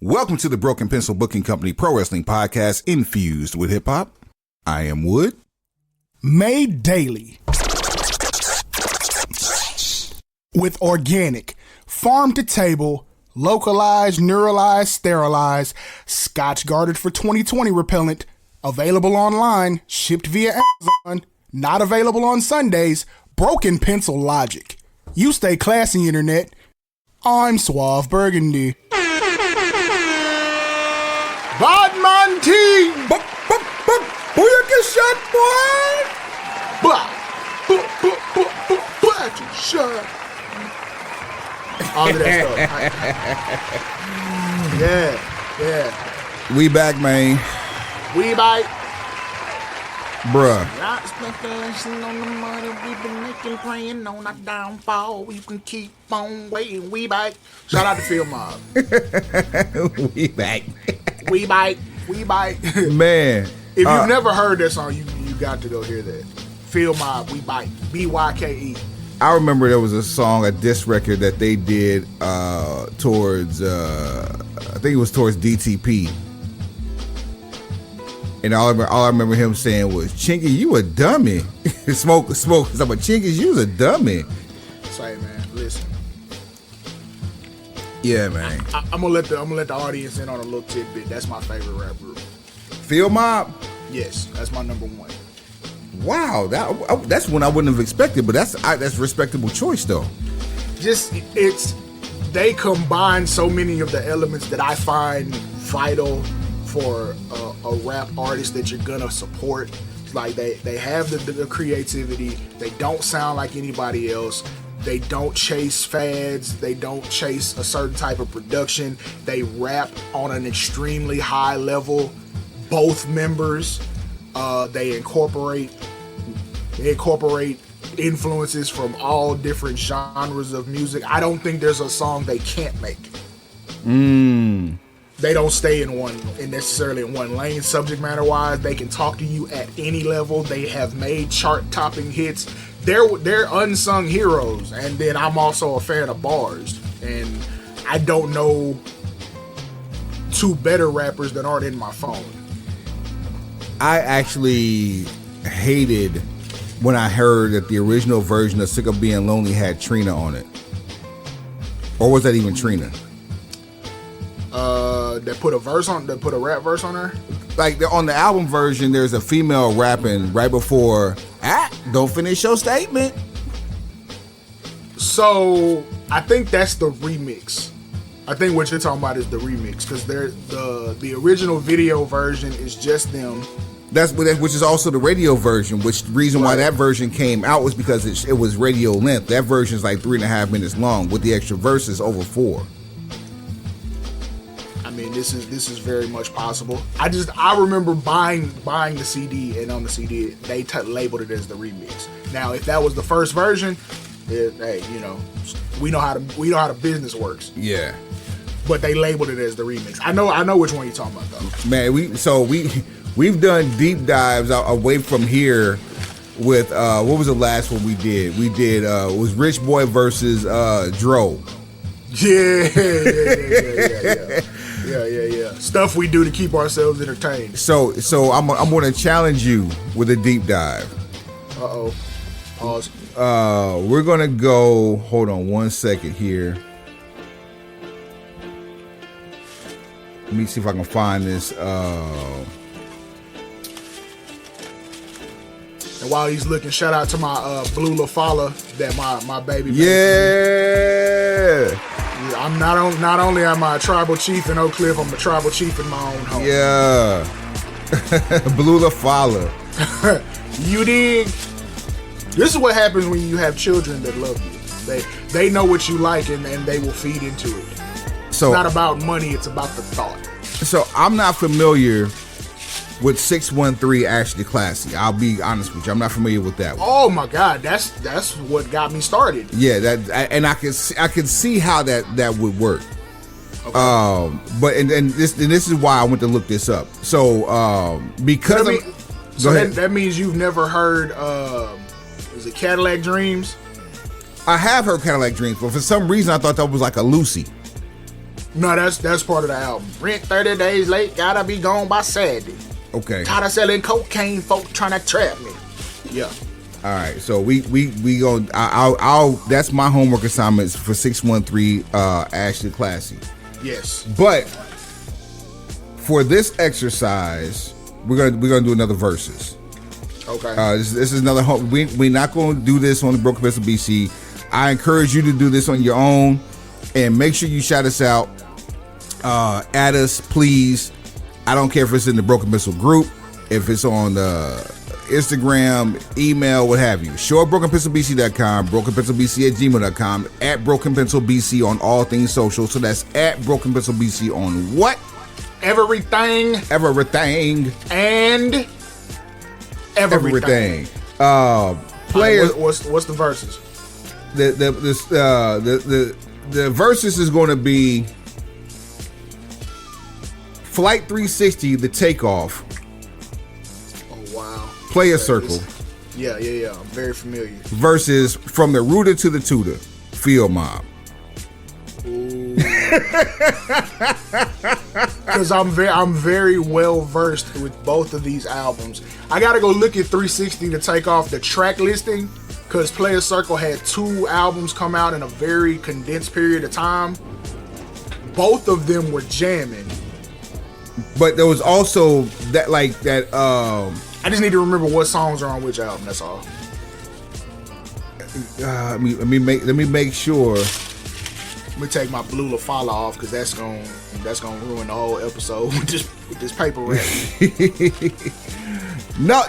Welcome to the Broken Pencil Booking Company Pro Wrestling Podcast infused with hip hop. I am Wood. Made daily with organic, farm to table, localized, neuralized, sterilized, Scotch guarded for 2020 repellent, available online, shipped via Amazon, not available on Sundays, Broken Pencil Logic. You stay classy, internet. I'm Suave Burgundy. Badman team! Booyaka shot, boy! Booyaka shot! All of that stuff. Yeah. We back, man. We back. Bruh. Not speculation on the money we've been making, praying on our downfall. You can keep on waiting. We back. Shout out to Phil Mob. We back. We bite. Man. If you've never heard that song, you got to go hear that. Phil Mob, We Bite. B-Y-K-E. I remember there was a song, a diss record that they did towards, I think it was towards DTP. And all I remember him saying was, Chinky, you a dummy. Smoke. I'm like, Chinky, you was a dummy. Say, man, listen. Yeah, man. I'm gonna let the audience in on a little tidbit. That's my favorite rap group. Phil Mob? Yes, that's my number one. Wow, that's one I wouldn't have expected, but that's a respectable choice though. They combine so many of the elements that I find vital for a rap artist that you're gonna support. Like they have the creativity. They don't sound like anybody else. They don't chase fads. They don't chase a certain type of production. They rap on an extremely high level. Both members, they incorporate influences from all different genres of music. I don't think there's a song they can't make. They don't stay necessarily in one lane subject matter wise. They can talk to you at any level. They have made chart topping hits. They're unsung heroes. And then I'm also a fan of bars. And I don't know two better rappers that aren't in my phone. I actually hated when I heard that the original version of Sick of Being Lonely had Trina on it. Or was that even Trina? They put a rap verse on her? Like on the album version, there's a female rapping right before, don't finish your statement. So I think that's the remix. I think what you're talking about is the remix, because the original video version is just them. Which is also the radio version. Which reason why that version came out was because it was radio length. That version is like 3.5 minutes long, with the extra verses over 4. I mean, this is very much possible. I remember buying the CD, and on the CD they labeled it as the remix. Now, if that was the first version, hey, we know how the business works. Yeah. But they labeled it as the remix. I know which one you're talking about though. Man, we've done deep dives away from here with what was the last one we did? We did it was Rich Boy versus Dro. Yeah. Stuff we do to keep ourselves entertained. So I'm going to challenge you with a deep dive. Uh-oh. Pause. We're going to go, hold on one second here. Let me see if I can find this. And while he's looking, shout out to my Blue LaFala that my baby. Yeah. I'm not only am I a tribal chief in Oak Cliff, I'm a tribal chief in my own home. Yeah. Blue LaFala. You dig? This is what happens when you have children that love you. They know what you like and they will feed into it. So it's not about money, it's about the thought. So I'm not familiar with 613 Ashley Classy. I'll be honest with you. I'm not familiar with that one. Oh my God, that's what got me started. Yeah, I can see how that would work. Okay. But this is why I went to look this up. So because that means you've never heard is it Cadillac Dreams? I have heard Cadillac Dreams, but for some reason I thought that was like a Lucy. No, that's part of the album. Rent 30 days late, gotta be gone by Saturday. Okay. Tired of selling cocaine, folk trying to trap me. Yeah. All right. So we go. I'll that's my homework assignments for 613 Ashley Classy. Yes. But for this exercise, we're gonna do another verses. Okay. This is another. We're not going to do this on the Broken Pencil BC. I encourage you to do this on your own, and make sure you shout us out. Add us, please. I don't care if it's in the Broken Pencil group, if it's on Instagram, email, what have you. Show at brokenpencilbc.com, brokenpencilbc@gmail.com, at brokenpencilbc on all things social. So that's at brokenpencilbc on what? Everything. And everything. Players. What's the verses? The verses is going to be Flight 360, the takeoff. Oh wow. Player circle. Yeah. I'm very familiar. Versus From the Rooter to the Tutor, Field Mob. Because I'm very well versed with both of these albums. I gotta go look at 360 to take off the track listing, because Player Circle had 2 albums come out in a very condensed period of time. Both of them were jamming. But there was also that I just need to remember what songs are on which album. That's all. let me make sure. Let me take my Blue La Fala off, because that's gonna ruin the whole episode with this paper rap. No.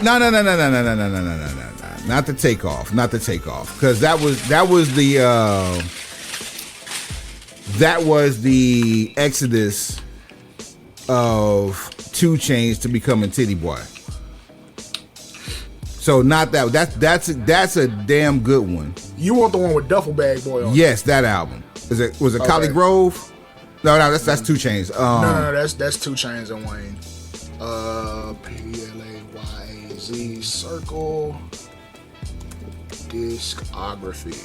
Not the takeoff. Because that was the exodus of 2 Chainz to becoming Titty Boy. So not that. That's a damn good one. You want the one with Duffel Bag Boy on? Yes, that album. Was it Collie Grove? No, that's 2 Chainz. No, that's 2 Chainz and Wayne. PLAYZ Circle discography.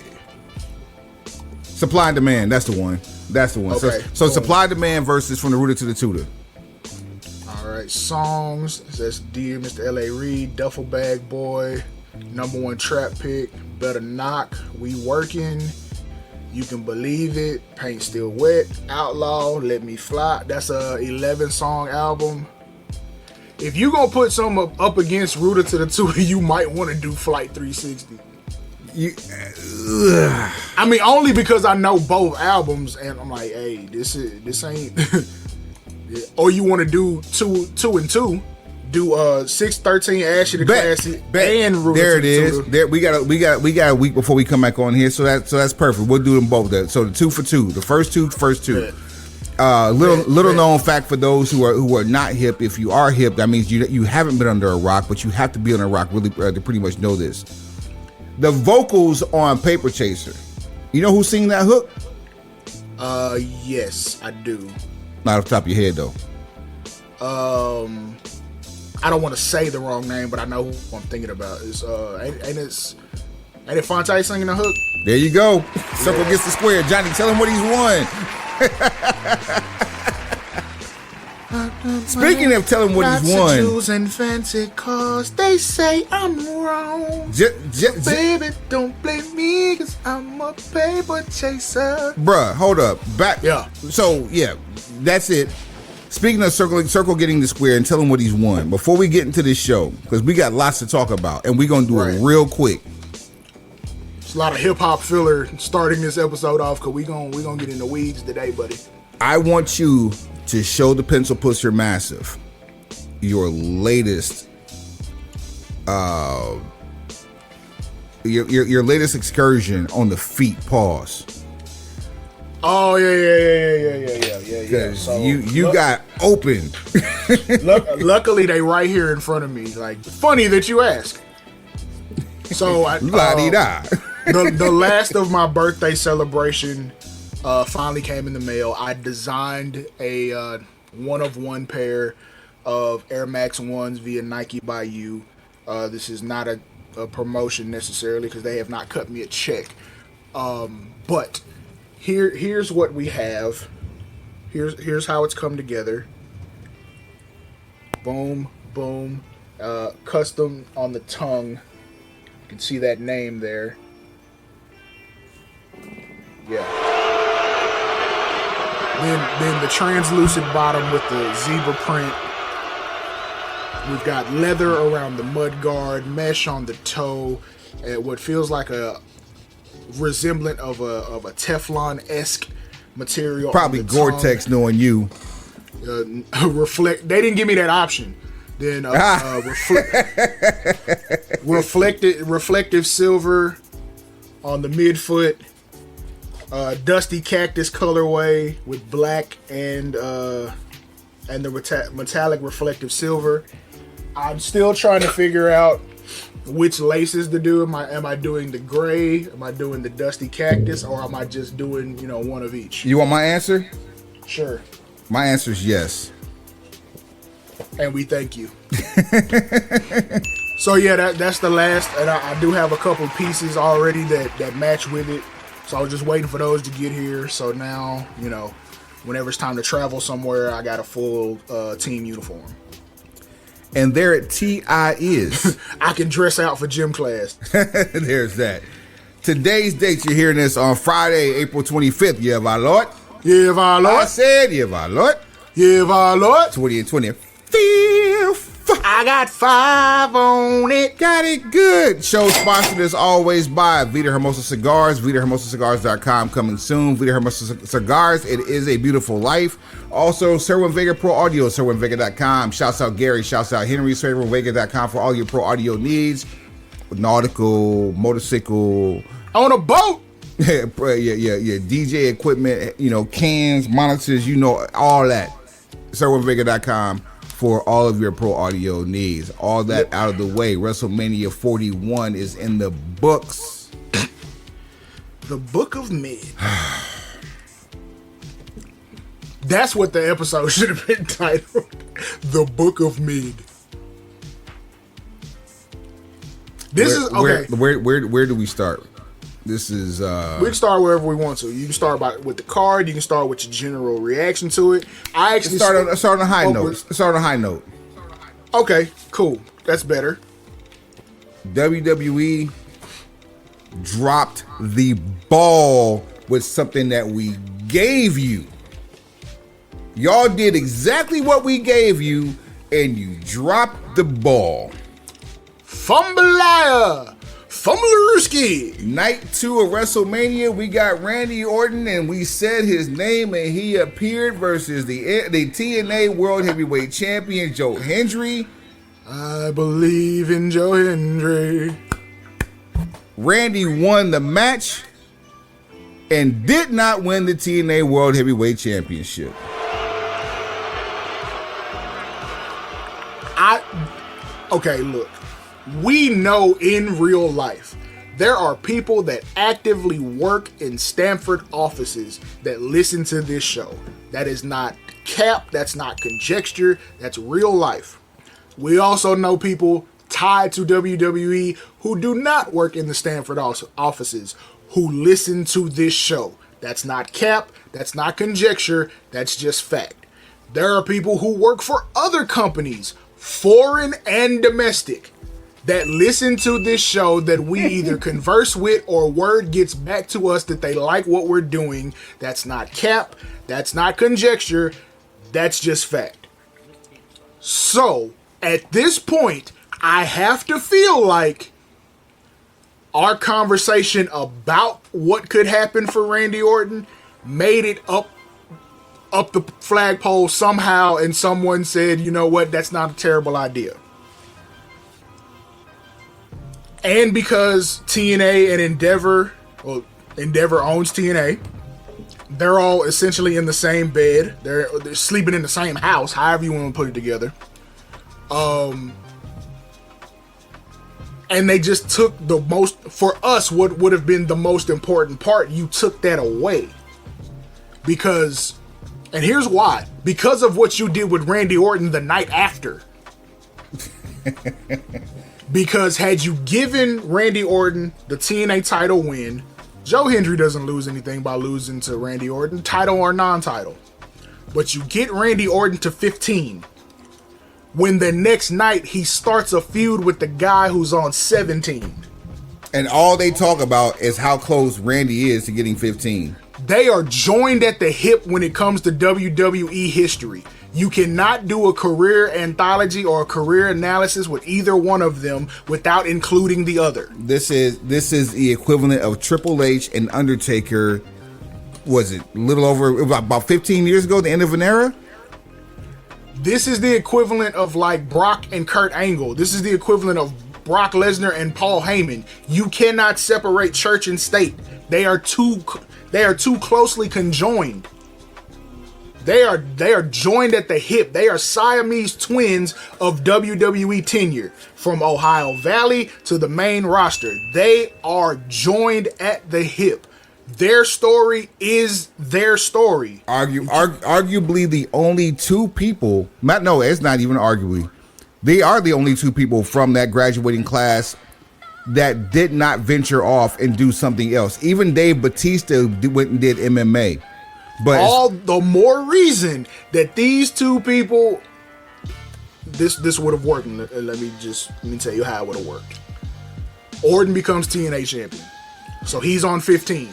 Supply and Demand. That's the one. Okay, So Supply and Demand versus From the Rooter to the Tutor. All right, songs. That's Dear Mr. L.A. Reid, Duffel Bag Boy, #1 trap pick, Better Knock, We Working, You Can Believe It, Paint Still Wet, Outlaw, Let Me Fly. That's a 11-song album. If you gonna put some up against Rooter to the Tutor, you might want to do Flight 360. I mean, only because I know both albums, and I'm like, hey, this ain't. Or you want to do two and 2, do 613 Ashley the Classic and Rooter. There it is. There we got a week before we come back on here, so that's perfect. We'll do them both. So the 2 for 2, the first two. Yeah. Little known fact for those who are not hip. If you are hip, that means you haven't been under a rock, but you have to be under a rock really to pretty much know this. The vocals on Paper Chaser. You know who sing that hook? Yes, I do. Not off the top of your head though. I don't want to say the wrong name, but I know who I'm thinking about. It's ain't it Fonte singing the hook? There you go. Circle gets the square. Johnny, tell him what he's won. Speaking of telling what he's won, choosing fancy cars, they say I'm wrong. Baby, don't blame me, cause I'm a paper chaser. Bruh, hold up. Back. Yeah. So yeah, that's it. Speaking of Circle getting the square and telling what he's won, before we get into this show, because we got lots to talk about, and we're gonna do it real quick. It's a lot of hip hop filler starting this episode off, cause we gonna get in the weeds today, buddy. I want you to show the Pencil Pusher Massive your latest your latest excursion on the feet. Pause. Oh yeah. So you got open. Luckily they right here in front of me. Like, funny that you ask. So the last of my birthday celebration finally came in the mail. I designed a 1-of-1 pair of Air Max 1s via Nike by You. This is not a promotion necessarily, because they have not cut me a check. But here's what we have. Here's how it's come together. Boom, boom. Custom on the tongue. You can see that name there. Yeah. Then the translucent bottom with the zebra print. We've got leather around the mud guard, mesh on the toe, and what feels like a resemblant of a Teflon-esque material. Probably Gore-Tex, knowing you. Reflect. They didn't give me that option. Then reflective silver on the midfoot. Dusty cactus colorway with black and the metallic reflective silver. I'm still trying to figure out which laces to do. Am I doing the gray? Am I doing the dusty cactus? Or am I just doing, one of each? You want my answer? Sure. My answer is yes. And we thank you. So yeah, that's the last. And I do have a couple pieces already that match with it. So I was just waiting for those to get here. So now, whenever it's time to travel somewhere, I got a full team uniform. And there at TI is. I can dress out for gym class. There's that. Today's date, you're hearing this on Friday, April 25th. Yeah, my lord. Yeah, my lord. I said, yeah, my lord. Yeah, my lord. 20 and 25th. I got 5 on it. Got it good. Show sponsored as always by Vida Hermosa Cigars. VitaHermosaCigars.com coming soon. Vida Hermosa Cigars. It is a beautiful life. Also, Sherwin Vega Pro Audio. SherwinVega.com. Shouts out Gary. Shouts out Henry. SherwinVega.com for all your pro audio needs. Nautical, motorcycle. On a boat. Yeah, DJ equipment. Cans, monitors. All that. SherwinVega.com. For all of your pro audio needs. All that out of the way. WrestleMania 41 is in the books. The Book of Mid. That's what the episode should have been titled. The Book of Mid. Where do we start? This is we can start wherever we want to. You can start with the card. You can start with your general reaction to it. I actually start on a high note. Start on a high note. Okay, cool. That's better. WWE dropped the ball with something that we gave you. Y'all did exactly what we gave you, and you dropped the ball. Fumbleaya. Fumblerooski. Night 2 of WrestleMania, we got Randy Orton, and we said his name, and he appeared versus the TNA World Heavyweight Champion, Joe Hendry. I believe in Joe Hendry. Randy won the match and did not win the TNA World Heavyweight Championship. Okay, look. We know in real life, there are people that actively work in Stanford offices that listen to this show. That is not cap, that's not conjecture, that's real life. We also know people tied to WWE who do not work in the Stanford offices who listen to this show. That's not cap, that's not conjecture, that's just fact. There are people who work for other companies, foreign and domestic, that listen to this show that we either converse with or word gets back to us that they like what we're doing. That's not cap. That's not conjecture. That's just fact. So, at this point, I have to feel like our conversation about what could happen for Randy Orton made it up the flagpole somehow, and someone said, you know what, that's not a terrible idea. And because TNA and Endeavor owns TNA, they're all essentially in the same bed. They're sleeping in the same house, however you want to put it together. And they just took the most, for us, what would have been the most important part, you took that away. Because, and here's why, because of what you did with Randy Orton the night after. Because had you given Randy Orton the TNA title win, Joe Hendry doesn't lose anything by losing to Randy Orton, title or non-title. But you get Randy Orton to 15. When the next night he starts a feud with the guy who's on 17. And all they talk about is how close Randy is to getting 15. They are joined at the hip when it comes to WWE history. You cannot do a career anthology or a career analysis with either one of them without including the other. This is the equivalent of Triple H and Undertaker. Was it a little over about 15 years ago, the end of an era? This is the equivalent of like Brock and Kurt Angle. This is the equivalent of Brock Lesnar and Paul Heyman. You cannot separate church and state. They are too closely conjoined. They are joined at the hip. They are Siamese twins of WWE tenure. From Ohio Valley to the main roster, they are joined at the hip. Their story is their story. Arguably the only two people, no, it's not even arguably. They are the only two people from that graduating class that did not venture off and do something else. Even Dave Bautista went and did MMA. But all the more reason that these two people, this would have worked. Let me tell you how it would have worked. Orton becomes TNA champion. So he's on 15.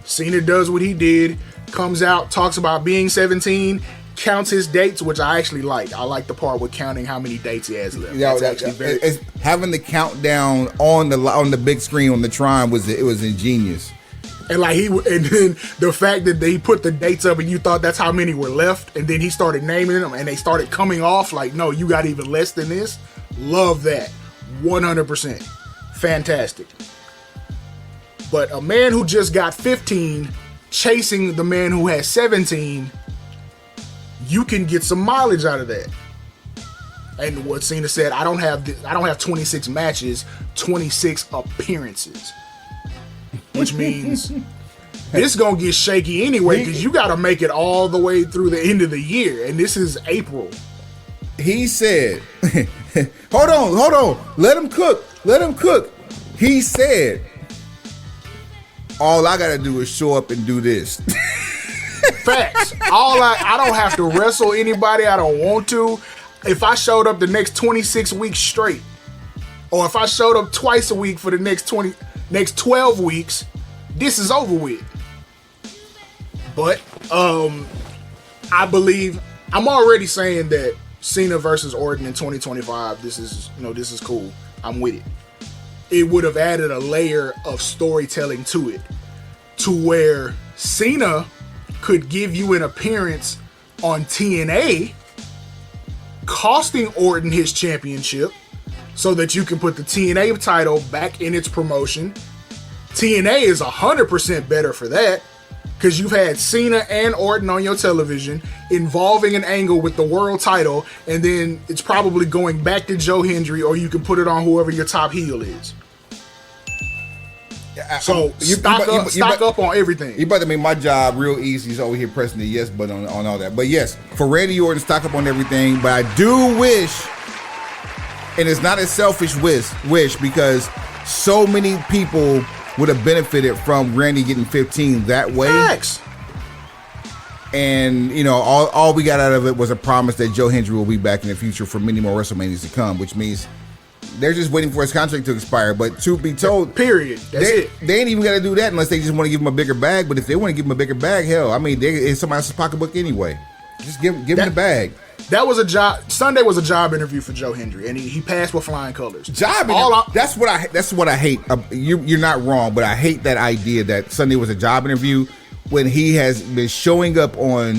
Cena does what he did, comes out, talks about being 17, counts his dates, which I actually like. I like the part with counting how many dates he has left. Yeah, it's having the countdown on the big screen on the Tron was ingenious. And then the fact that they put the dates up and you thought that's how many were left, and then he started naming them and they started coming off like, no, you got even less than this. Love that. 100%. Fantastic. But a man who just got 15 chasing the man who has 17, you can get some mileage out of that. And what Cena said, I don't have 26 matches, 26 appearances. Which means this gonna get shaky anyway, because you gotta make it all the way through the end of the year, and this is April. He said, hold on, let him cook. He said, all I gotta do is show up and do this. Facts. I don't have to wrestle anybody I don't want to. If I showed up the next 26 weeks straight, or if I showed up twice a week for the next 12 weeks, this is over with. But I believe I'm already saying that Cena versus Orton in 2025, this is cool. I'm with it. It would have added a layer of storytelling to it, to where Cena could give you an appearance on TNA, costing Orton his championship, so that you can put the TNA title back in its promotion. TNA is 100% better for that, because you've had Cena and Orton on your television involving an angle with the world title, and then it's probably going back to Joe Hendry, or you can put it on whoever your top heel is. So stock up on everything. You about to make my job real easy. He's over here pressing the yes button on all that. But yes, for Randy Orton, stock up on everything. But I do wish, and it's not a selfish wish, because so many people would have benefited from Randy getting 15 that way. Facts. And all we got out of it was a promise that Joe Hendry will be back in the future for many more WrestleManias to come, which means they're just waiting for his contract to expire. But to be told, period. That's it. They ain't even got to do that unless they just want to give him a bigger bag. But if they want to give him a bigger bag, hell, I mean, it's somebody else's pocketbook anyway. Just give him the bag. That was a job. Sunday was a job interview for Joe Hendry, and he passed with flying colors. That's what I hate. You're not wrong, but I hate that idea that Sunday was a job interview when he has been showing up on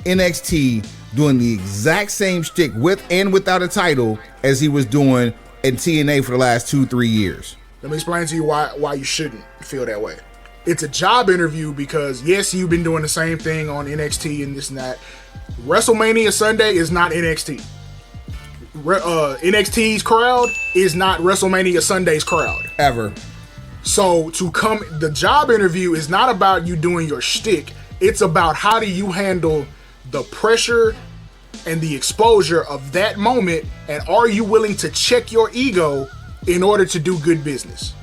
NXT doing the exact same shtick with and without a title as he was doing in TNA for the last 2-3 years. Let me explain to you why you shouldn't feel that way. It's a job interview because, yes, you've been doing the same thing on NXT and this and that. WrestleMania Sunday is not NXT. NXT's crowd is not WrestleMania Sunday's crowd. Ever. So the job interview is not about you doing your shtick. It's about how do you handle the pressure and the exposure of that moment, and are you willing to check your ego in order to do good business?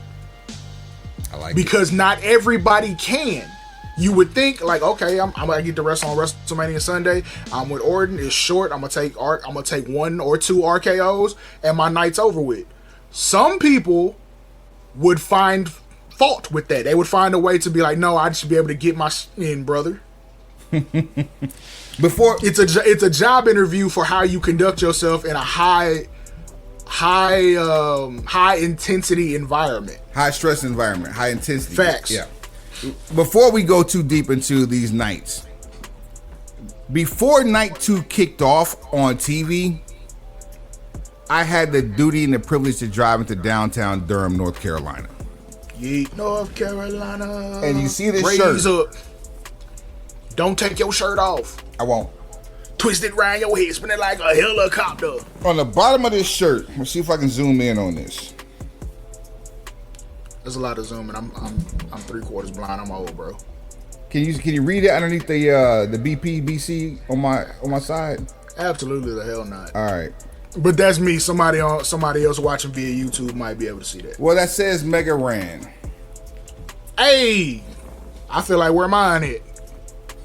I like because it. Not everybody can. You would think like, okay, I'm gonna get the rest on WrestleMania Sunday. I'm with Orton. It's short. I'm gonna take 1 or 2 RKO's, and my night's over with. Some people would find fault with that. They would find a way to be like, no, I should be able to get my in, brother. Before it's a job interview for how you conduct yourself in a high intensity environment, high stress environment, high intensity. Facts. Yeah. Before we go too deep into these nights, before night 2 kicked off on TV, I had the duty and the privilege to drive into downtown Durham, North Carolina. Yeet, North Carolina. And you see this Raise shirt. Up. Don't take your shirt off. I won't. Twist it around your head, spin it like a helicopter. On the bottom of this shirt, let's see if I can zoom in on this. There's a lot of zooming. I'm 3/4 blind. I'm old, bro. Can you read it underneath the BPBC on my side? Absolutely the hell not. All right. But that's me. Somebody else watching via YouTube might be able to see that. Well, that says Mega Ran. Hey, I feel like where mine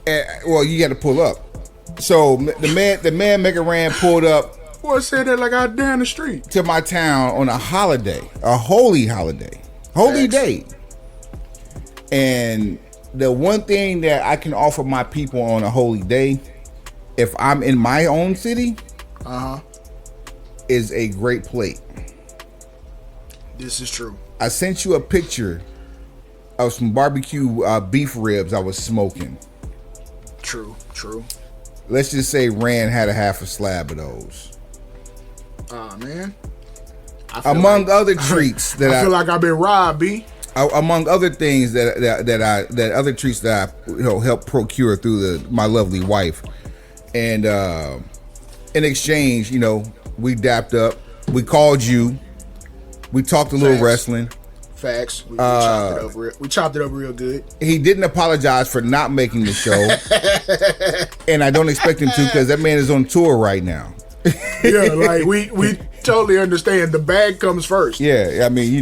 at? Well, you got to pull up. So the man Mega Ran pulled up. Well, said that like out down the street to my town on a holiday, a holy holiday, holy day. And the one thing that I can offer my people on a holy day, if I'm in my own city, is a great plate. This is true. I sent you a picture of some barbecue beef ribs I was smoking. True. Let's just say Rand had a half a slab of those. Man. Among other treats that I feel like I've been robbed, B. Among other things that other treats that I helped procure through my lovely wife, and in exchange, we dapped up, we called you, we talked a little wrestling. Facts. We chopped it up real good. He didn't apologize for not making the show, and I don't expect him to because that man is on tour right now. Yeah, like we totally understand. The bag comes first. Yeah, I mean, he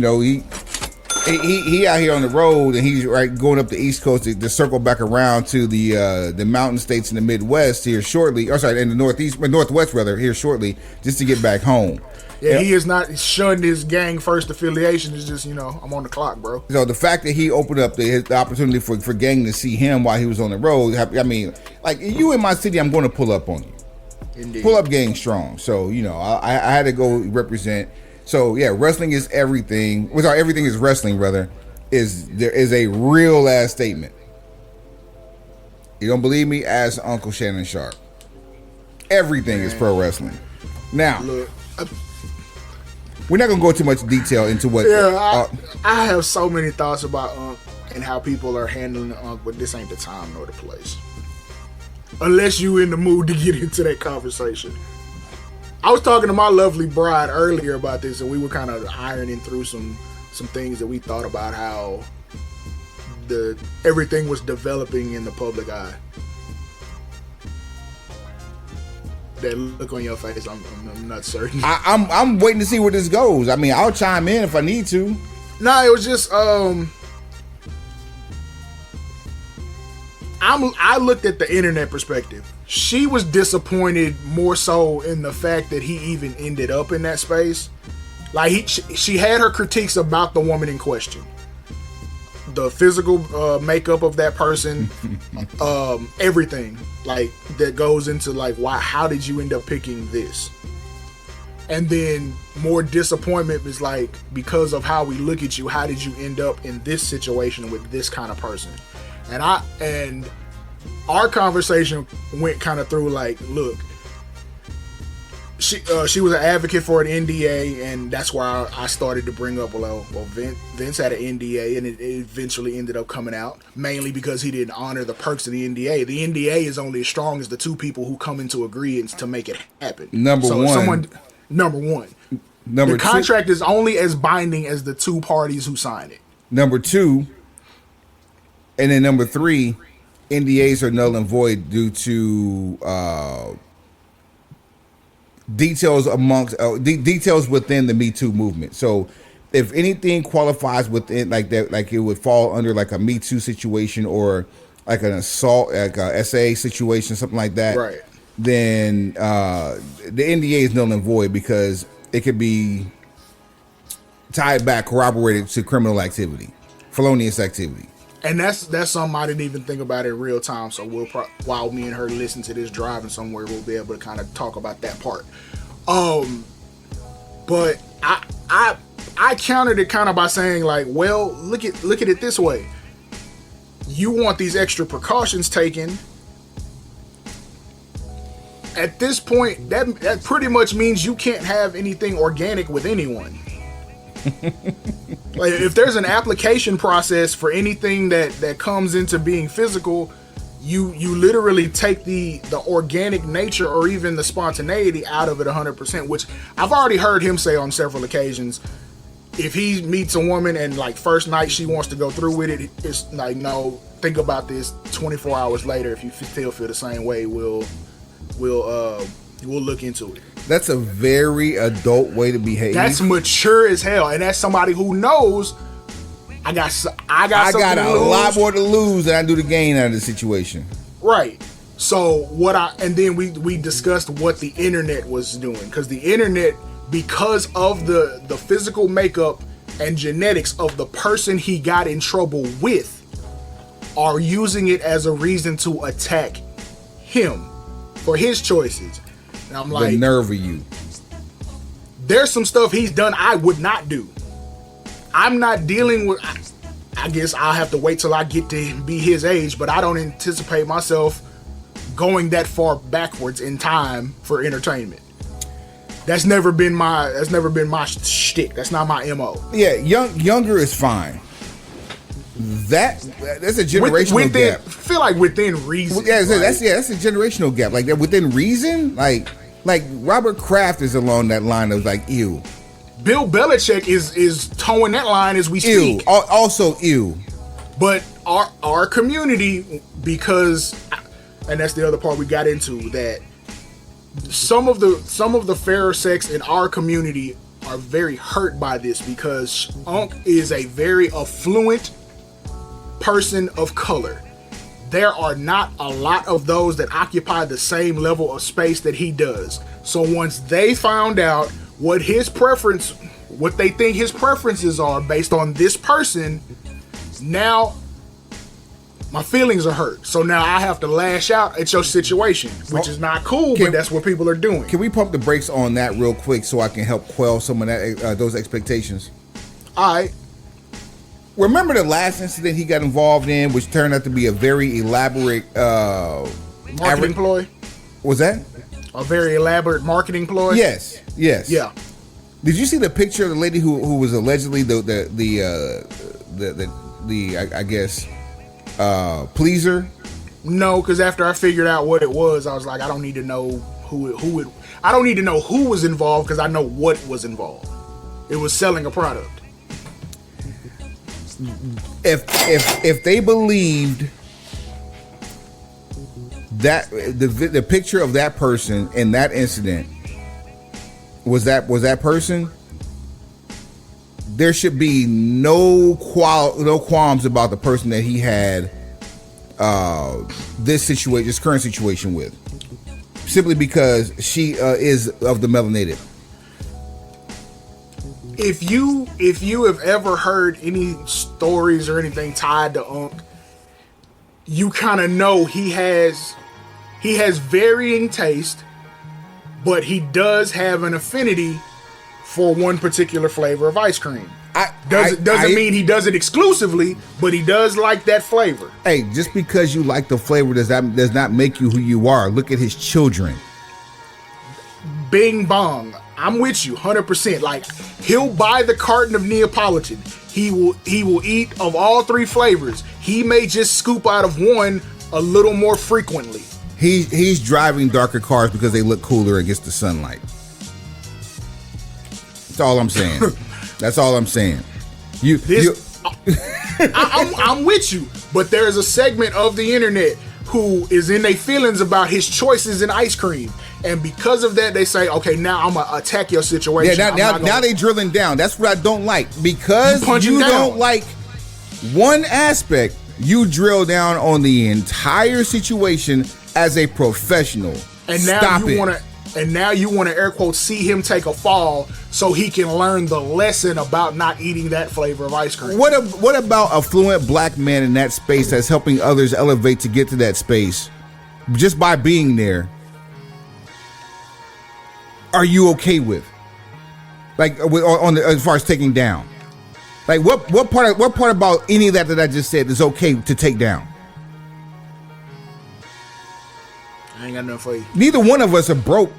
out here on the road, and he's going up the East Coast to circle back around to the mountain states in the Midwest here shortly. Or sorry, in the Northwest rather, here shortly, just to get back home. Yeah, he has not shunned his gang first affiliation. It's just, I'm on the clock, bro. So the fact that he opened up the opportunity for gang to see him while he was on the road, I mean, like, you in my city, I'm going to pull up on you. Indeed. Pull up gang strong. So, I had to go represent. So, yeah, wrestling is everything. Everything is wrestling, rather. There is a real ass statement. You don't believe me? Ask Uncle Shannon Sharp. Everything is pro wrestling. Now, look, we're not gonna go too much detail into what. Yeah, I have so many thoughts about Unc and how people are handling Unc, but this ain't the time nor the place. Unless you in the mood to get into that conversation. I was talking to my lovely bride earlier about this, and we were kind of ironing through some things that we thought about how everything was developing in the public eye. That look on your face, I'm not certain. I'm waiting to see where this goes. I mean, I'll chime in if I need to. No, it was just I looked at the internet perspective. She was disappointed more so in the fact that he even ended up in that space. Like she had her critiques about the woman in question. The physical makeup of that person, everything like that goes into like how did you end up picking this? And then more disappointment is like, because of how we look at you, how did you end up in this situation with this kind of person? And our conversation went kind of through like, look, she was an advocate for an NDA, and that's why I started to bring up, well, Vince had an NDA, and it eventually ended up coming out, mainly because he didn't honor the perks of the NDA. The NDA is only as strong as the two people who come into agreement to make it happen. Number one. The contract is only as binding as the two parties who sign it. Number two, and then number three, NDAs are null and void due to details within the Me Too movement. So if anything qualifies within like that, like it would fall under like a Me Too situation or like an assault, like a SA situation, something like that, Right. then the NDA is null and void because it could be tied back, corroborated to criminal activity, felonious activity. And that's something I didn't even think about in real time. So we'll while me and her listen to this driving somewhere, we'll be able to kind of talk about that part. But I countered it kind of by saying like, well, look at it this way. You want these extra precautions taken. At this point, that pretty much means you can't have anything organic with anyone. Like if there's an application process for anything that comes into being physical, you literally take the organic nature or even the spontaneity out of it 100%, which I've already heard him say on several occasions. If he meets a woman and like first night she wants to go through with it, it's like, no, think about this 24 hours later. If you still feel the same way, we'll look into it. That's a very adult way to behave. That's mature as hell, and that's somebody who knows I got a lot more to lose than I do to gain out of the situation. Right. So and then we discussed what the internet was doing, because the internet, because of the physical makeup and genetics of the person he got in trouble with, are using it as a reason to attack him for his choices. And I'm like, the nerve of you. There's some stuff he's done I would not do. I'm not dealing with. I guess I'll have to wait till I get to be his age, but I don't anticipate myself going that far backwards in time for entertainment. That's never been my shtick. That's not my MO. Yeah, younger is fine. That's a generational gap. I feel like within reason. Yeah, that's a generational gap. Like that within reason, like Robert Kraft is along that line of like ew. Bill Belichick is towing that line as we speak. Ew. Also ew. But our community, because, and that's the other part we got into, that some of the fairer sex in our community are very hurt by this, because Unc is a very affluent person of color. There are not a lot of those that occupy the same level of space that he does. So once they found out what they think his preferences are based on this person, now my feelings are hurt. So now I have to lash out at your situation, which is not cool, but that's what people are doing. Can we pump the brakes on that real quick so I can help quell some of that those expectations? All right. Remember the last incident he got involved in, which turned out to be a very elaborate marketing ploy? Was that? A very elaborate marketing ploy? Yes. Yeah. Did you see the picture of the lady who was allegedly the I guess pleaser? No, because after I figured out what it was, I was like, I don't need to know I don't need to know who was involved, because I know what was involved. It was selling a product. If they believed that the picture of that person in that incident was that person, there should be no qualms about the person that he had this current situation with, simply because she is of the melanated. If you have ever heard any stories or anything tied to Unc, you kind of know he has varying taste, but he does have an affinity for one particular flavor of ice cream. Doesn't mean he does it exclusively, but he does like that flavor. Hey, just because you like the flavor does not make you who you are. Look at his children. Bing bong. I'm with you 100%. Like, he'll buy the carton of Neapolitan. He will eat of all three flavors. He may just scoop out of one a little more frequently. He's driving darker cars because they look cooler against the sunlight. That's all I'm saying. That's all I'm saying. I'm with you, but there's a segment of the internet who is in their feelings about his choices in ice cream. And because of that, they say, okay, now I'm going to attack your situation. Yeah, now they drilling down. That's what I don't like. Because you don't like one aspect, You drill down on the entire situation as a professional. And now you want to air quotes see him take a fall so he can learn the lesson about not eating that flavor of ice cream. What about a fluent black man in that space that's helping others elevate to get to that space just by being there? Are you okay with? Like as far as taking down? Like what part about any of that I just said is okay to take down? I ain't got nothing for you. Neither one of us are broke.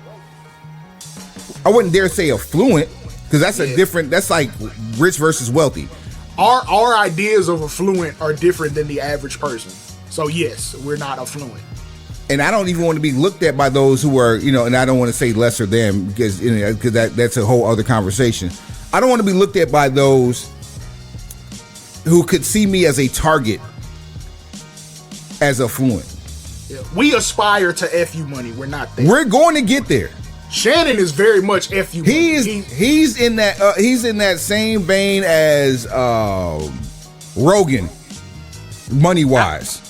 I wouldn't dare say affluent, because that's a different. That's like rich versus wealthy. Our ideas of affluent are different than the average person. So yes, we're not affluent. And I don't even want to be looked at by those who are, and I don't want to say lesser than, because that's a whole other conversation. I don't want to be looked at by those who could see me as a target as affluent. Yeah. We aspire to FU money. We're not there. We're going to get there. Shannon is very much FU money. He's in that same vein as Rogan, money wise.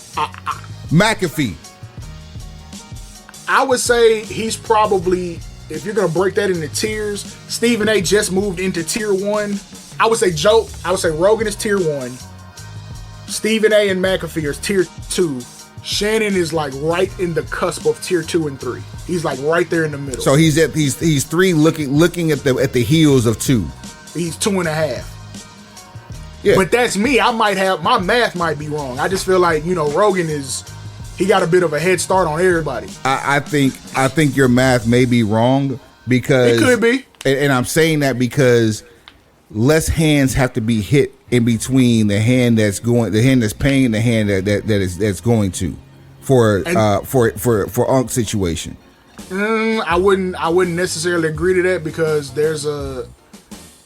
McAfee. I would say he's probably, if you're gonna break that into tiers, Stephen A just moved into tier 1. I would say Rogan is tier 1. Stephen A and McAfee are tier 2. Shannon is like right in the cusp of tier 2 and 3. He's like right there in the middle. So he's 3 looking at the heels of 2. He's 2.5. Yeah. But that's me. My math might be wrong. I just feel like, Rogan he got a bit of a head start on everybody. I think your math may be wrong, because it could be. And I'm saying that because less hands have to be hit in between the hand that's paying and the hand that's going to for Unk's situation. I wouldn't necessarily agree to that, because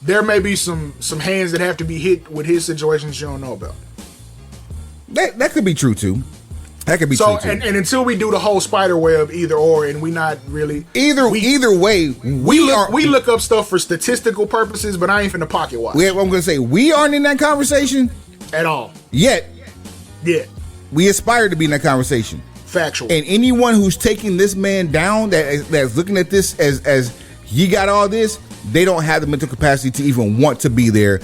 there may be some hands that have to be hit with his situations you don't know about. That could be true too. That could be true too. And until we do the whole spider web either or, and we not really either way, we look up stuff for statistical purposes, but I ain't finna pocket watch. I'm gonna say we aren't in that conversation at all yet. Yeah, we aspire to be in that conversation. Factual. And anyone who's taking this man down, that's looking at this as he got all this, they don't have the mental capacity to even want to be there.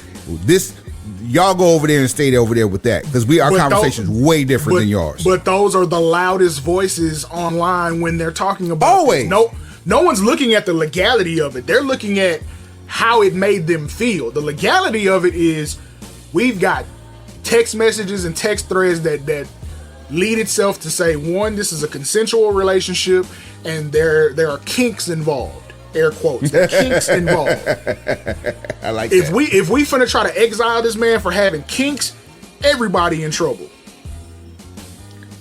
Y'all go over there and stay over there with that, because our conversation's way different than yours. But those are the loudest voices online when they're talking about always. This. No one's looking at the legality of it. They're looking at how it made them feel. The legality of it is we've got text messages and text threads that lead itself to say, one, this is a consensual relationship, and there are kinks involved. Air quotes. The kinks involved. I like that. If we finna try to exile this man for having kinks, everybody in trouble.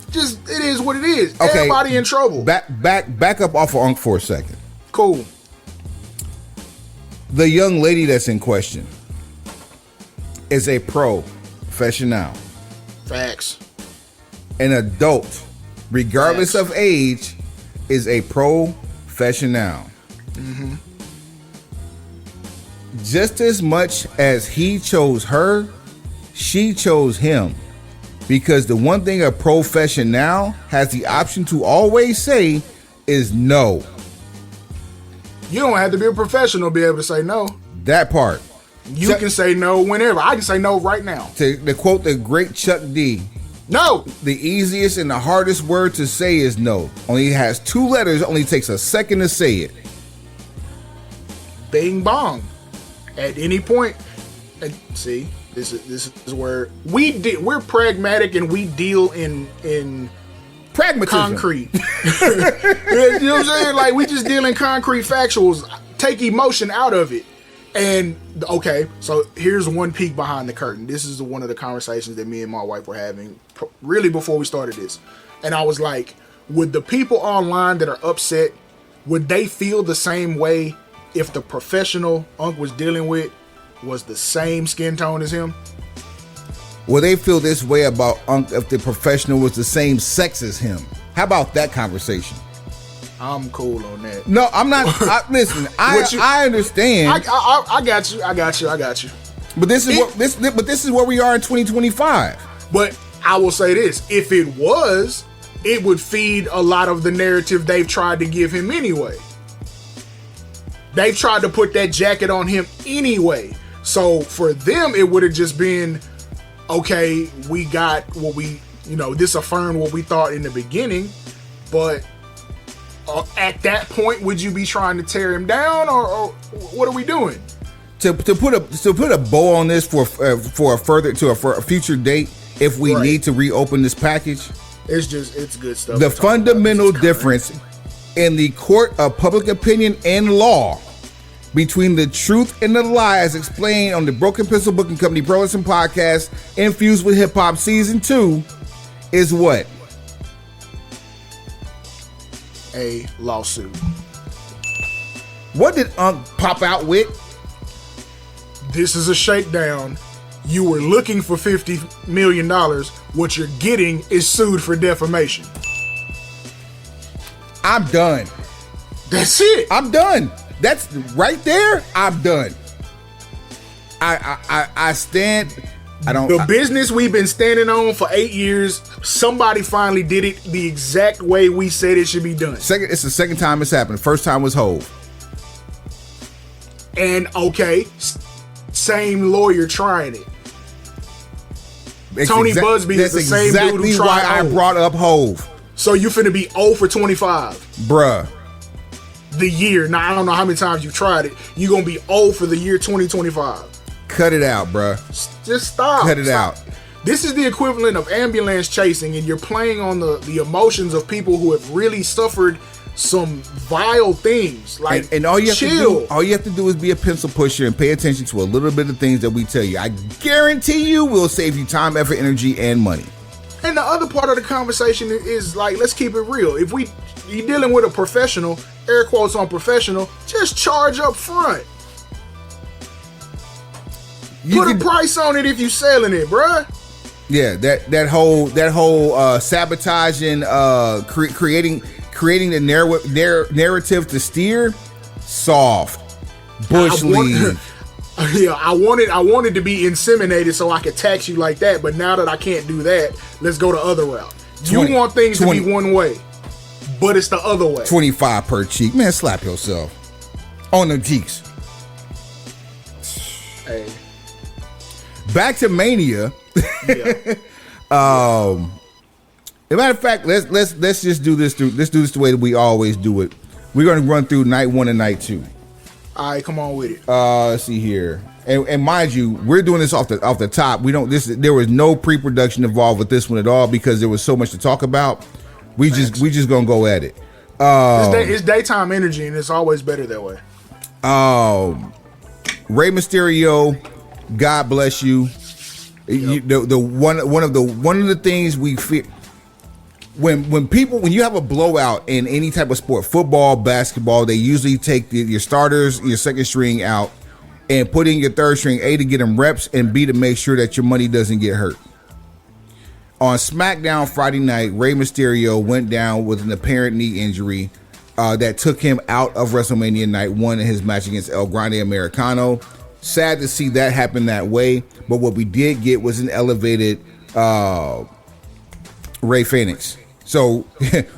Just, it is what it is. Okay. Everybody in trouble. Back up off of Unc for a second. Cool. The young lady that's in question is a professional. Facts. An adult, regardless of age, is a professional. Mm-hmm. Just as much as he chose her, she chose him. Because the one thing a professional has the option to always say is no. You don't have to be a professional to be able to say no. That part. You can say no whenever. I can say no right now. To quote the great Chuck D, no. The easiest and the hardest word to say is no. Only has 2 letters, only takes a second to say it. Bing bong. At any point, and see, this is where we're pragmatic, and we deal in pragmatism. Concrete. You know what I'm saying? Like, we just deal in concrete factuals. Take emotion out of it. And okay, so here's one peek behind the curtain. This is one of the conversations that me and my wife were having really before we started this. And I was like, would the people online that are upset, would they feel the same way if the professional Unc was dealing with was the same skin tone as him? Will they feel this way about Unc if the professional was the same sex as him? How about that conversation? I'm cool on that. No, I'm not. Listen, I understand. I got you. But this is where we are in 2025. But I will say this: if it was, it would feed a lot of the narrative they've tried to give him anyway. They've tried to put that jacket on him anyway. So for them, it would have just been, okay, we got what we, this affirmed what we thought in the beginning, but at that point, would you be trying to tear him down, or what are we doing? To put a bow on this for a future date, if we need to reopen this package, it's good stuff. The fundamental difference in the court of public opinion and law between the truth and the lie, as explained on the Broken Pencil Booking Company Pro Wrestling Podcast, Infused with Hip Hop Season 2, is what? A lawsuit. What did Unc pop out with? This is a shakedown. You were looking for $50 million. What you're getting is sued for defamation. I'm done. That's it. I'm done. That's right there. I'm done. I stand. I don't. The business we've been standing on for 8 years, somebody finally did it the exact way we said it should be done. It's the second time it's happened. The first time was Hove. And okay, same lawyer trying it. Tony Busby is the same dude who tried why I brought up Hove. So you finna be 0 for 25. Bruh. The year. Now, I don't know how many times you tried it. You're going to be 0 for the year 2025. Cut it out, bruh. Just stop. Cut it out. This is the equivalent of ambulance chasing, and you're playing on the emotions of people who have really suffered some vile things. Like, and all you chill. have to do is be a pencil pusher and pay attention to a little bit of things that we tell you. I guarantee you will save you time, effort, energy, and money. And the other part of the conversation is like, let's keep it real. If you're dealing with a professional, air quotes on professional, just charge up front. Put a price on it if you selling it, bruh. Yeah, that whole sabotaging, creating the narrative to steer, soft, bush league. Yeah, I wanted to be inseminated so I could tax you like that, but now that I can't do that, let's go the other route. You want things to be one way, but it's the other way. 25 per cheek. Man, slap yourself on the cheeks. Hey. Back to Mania. Yeah. As a matter of fact, let's just do this the way that we always do it. We're gonna run through night 1 and night 2. All right, come on with it. Let's see here, and mind you, we're doing this off the top. There was no pre-production involved with this one at all because there was so much to talk about. We just gonna go at it. It's daytime energy, and it's always better that way. Rey Mysterio, God bless you. Yep. One of the things we fear when you have a blowout in any type of sport, football, basketball, they usually take your starters, your second string out, and put in your third string, A, to get them reps, and B, to make sure that your money doesn't get hurt. On SmackDown Friday night, Rey Mysterio went down with an apparent knee injury that took him out of WrestleMania Night 1 in his match against El Grande Americano. Sad to see that happen that way, but what we did get was an elevated Rey Fenix. So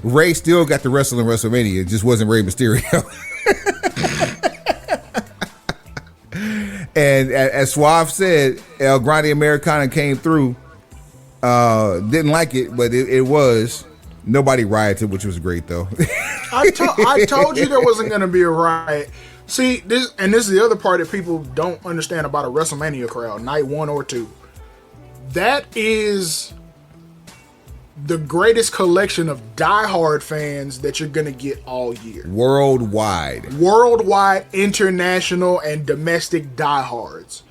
Rey still got to wrestle in WrestleMania. It just wasn't Rey Mysterio. And as Suave said, El Grande Americana came through. Didn't like it, but it was. Nobody rioted, which was great though. I told you there wasn't going to be a riot. See, this is the other part that people don't understand about a WrestleMania crowd, night 1 or 2. That is the greatest collection of diehard fans that you're going to get all year. Worldwide, international, and domestic diehards.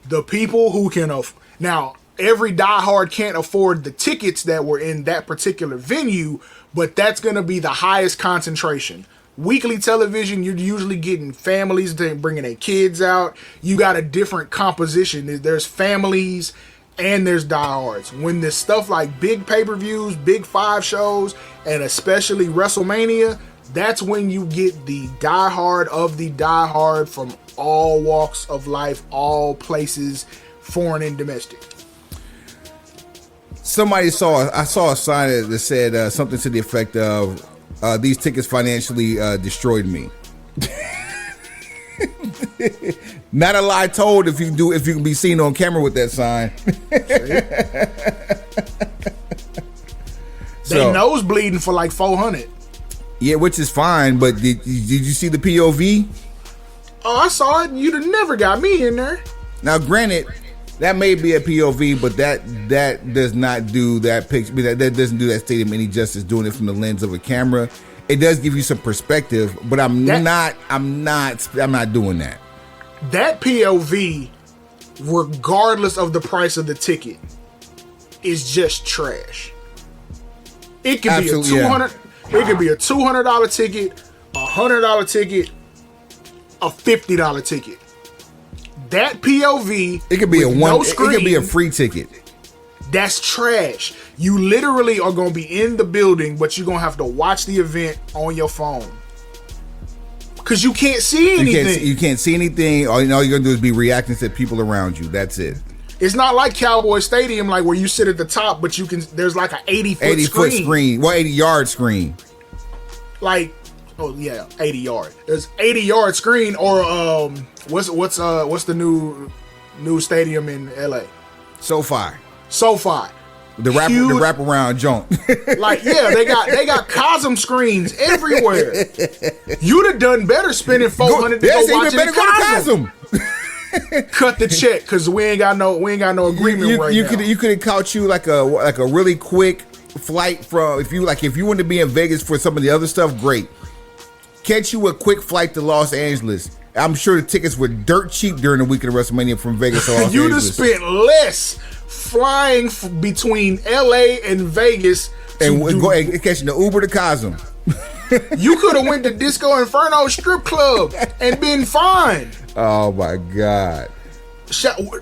The people who can now, every diehard can't afford the tickets that were in that particular venue, but that's going to be the highest concentration. Weekly television, you're usually getting families bringing their kids out. You got a different composition. There's families and there's diehards. When there's stuff like big pay-per-views, big 5 shows, and especially WrestleMania, that's when you get the diehard of the diehard from all walks of life, all places, foreign and domestic. I saw a sign that said something to the effect of these tickets financially destroyed me. Not a lie told if you can be seen on camera with that sign. They nose bleeding for like $400. Yeah, which is fine, but did you see the POV? Oh, I saw it. You'd have never got me in there. Now, granted, that may be a POV, but that does not do that picture. That doesn't do that stadium any justice. Doing it from the lens of a camera, it does give you some perspective. But I'm not doing that. That POV, regardless of the price of the ticket, is just trash. It could be a $200. Yeah. It could be a $200 ticket, a $100 ticket, a $50 ticket. That POV, it could be it could be a free ticket. That's trash. You literally are going to be in the building, but you're going to have to watch the event on your phone. Because you can't see anything. You can't see anything. All you're going to do is be reacting to people around you. That's it. It's not like Cowboy Stadium, like where you sit at the top, but there's like an 80-foot screen. Well, 80-yard screen. Like, oh yeah, 80-yard. There's 80-yard screen, or what's the new stadium in LA? SoFi. The wraparound joint. Like, yeah, they got Cosm screens everywhere. You'd have done better spending $400 to go watch it. Cosm. Cut the check, because we ain't got no agreement now. You could have caught you like a really quick flight from if you wanted to be in Vegas for some of the other stuff. Great, catch you a quick flight to Los Angeles. I'm sure the tickets were dirt cheap during the weekend of WrestleMania from Vegas to Los Angeles. You'd have spent less flying between LA and Vegas and catching the Uber to Cosm. You could have went to Disco Inferno strip club and been fine. Oh my God!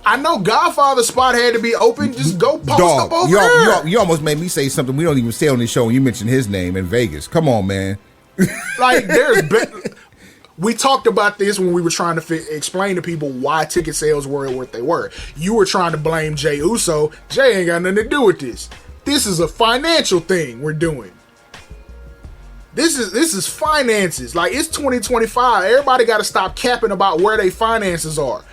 I know Godfather spot had to be open. Just go post up over there. You almost made me say something we don't even say on this show when you mentioned his name in Vegas. Come on, man. Like we talked about this when we were trying to explain to people why ticket sales were what they were. You were trying to blame Jey Uso. Jey ain't got nothing to do with this. This is a financial thing we're doing. This is finances. Like, it's 2025. Everybody got to stop capping about where their finances are.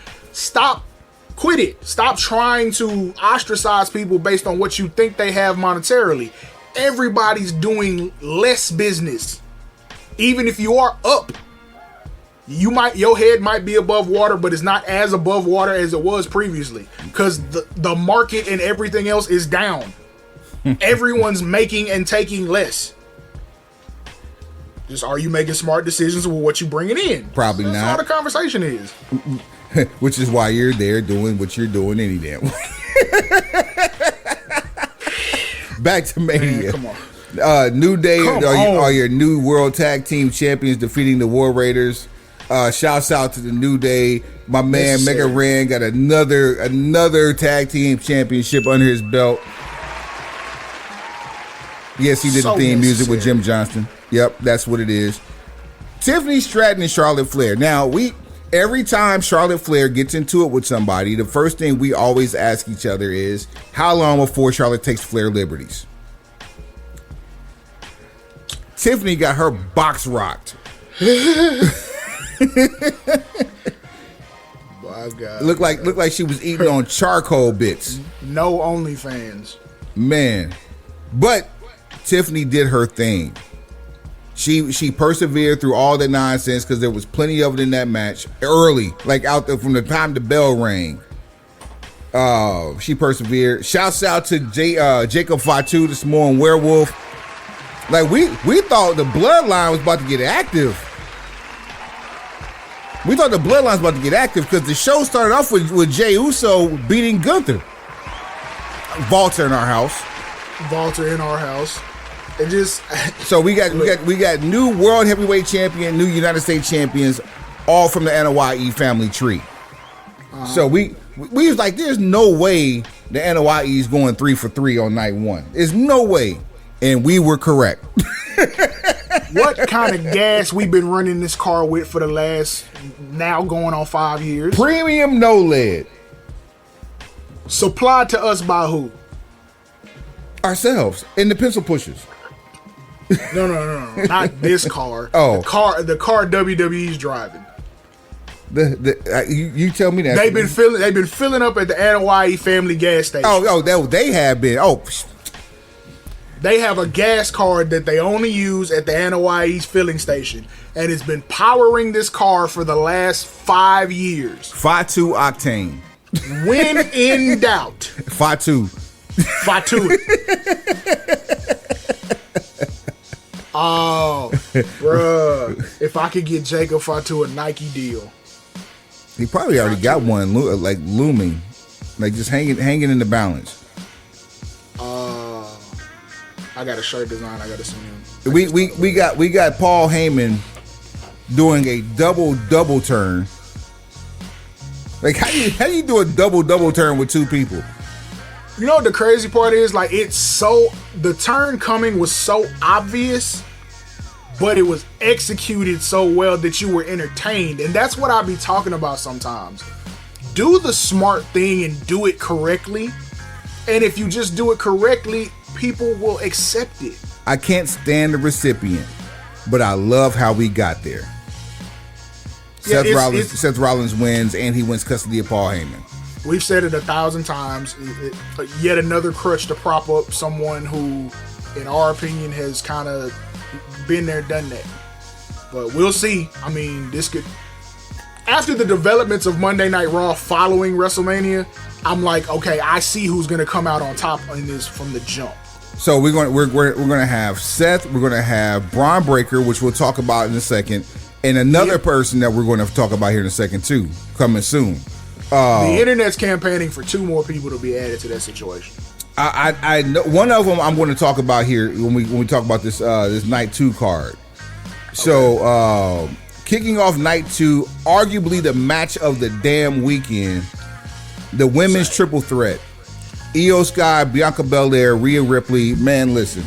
Quit it. Stop trying to ostracize people based on what you think they have monetarily. Everybody's doing less business. Even if you are up, your head might be above water, but it's not as above water as it was previously, because the market and everything else is down. Everyone's making and taking less. Just, are you making smart decisions with what you bringing in? Probably not. That's all the conversation is. Which is why you're there doing what you're doing any damn way. Back to Mania. Man, come on. New Day are your new World Tag Team Champions, defeating the War Raiders. Shouts out to the New Day. My man Mega Ran got another Tag Team Championship under his belt. Yes, he did the theme music with Jim Johnston. Yep, that's what it is. Tiffany Stratton and Charlotte Flair. Now, every time Charlotte Flair gets into it with somebody, the first thing we always ask each other is, how long before Charlotte takes Flair liberties? Tiffany got her box rocked. My God. Looked like she was eating on charcoal bits. No OnlyFans. Man. But Tiffany did her thing. She persevered through all the nonsense, because there was plenty of it in that match early, like out there from the time the bell rang. She persevered. Shouts out to Jacob Fatu, the Samoan Werewolf. Like, we thought the bloodline was about to get active. We thought the bloodline was about to get active because the show started off with Jey Uso beating Gunther. Walter in our house. It just so we got new World Heavyweight Champion, new United States champions, all from the NOIE family tree. So we was like, there's no way the NOIE is going 3 for 3 on night one. There's no way, and we were correct. What kind of gas we've been running this car with for the last, now going on 5 years? Premium no lead. Supplied to us by who? Ourselves in the pencil pushers. No, not this car. Oh, the car WWE's driving. You tell me that they've been filling up at the Hawaii Family gas station. They have been. They have a gas card that they only use at the Hawaii filling station, and it's been powering this car for the last 5 years. 5.2 octane. When in doubt, 5.2. 5.2. Oh, bruh. If I could get Jacob 5.2 a Nike deal. He probably already got one, like looming, like just hanging in the balance. I got a shirt design I gotta send him. We got Paul Heyman doing a double turn. Like how you do a double turn with two people? You know what the crazy part is? Like the turn coming was so obvious, but it was executed so well that you were entertained. And that's what I be talking about sometimes. Do the smart thing and do it correctly. And if you just do it correctly, people will accept it. I can't stand the recipient, but I love how we got there. Yeah, Seth Rollins wins, and he wins custody of Paul Heyman. We've said it 1,000 times. Yet another crutch to prop up someone who, in our opinion, has kind of been there, done that. But we'll see. I mean, this could... After the developments of Monday Night Raw following WrestleMania, I'm like, okay, I see who's going to come out on top in this from the jump. So we're going to have Seth, we're going to have Braun Breaker, which we'll talk about in a second, and another person that we're going to talk about here in a second too, coming soon. The internet's campaigning for 2 more people to be added to that situation. I know one of them I'm going to talk about here when we talk about this night 2 card. So kicking off night 2, arguably the match of the damn weekend, the women's triple threat. Io Sky, Bianca Belair, Rhea Ripley. Man, listen.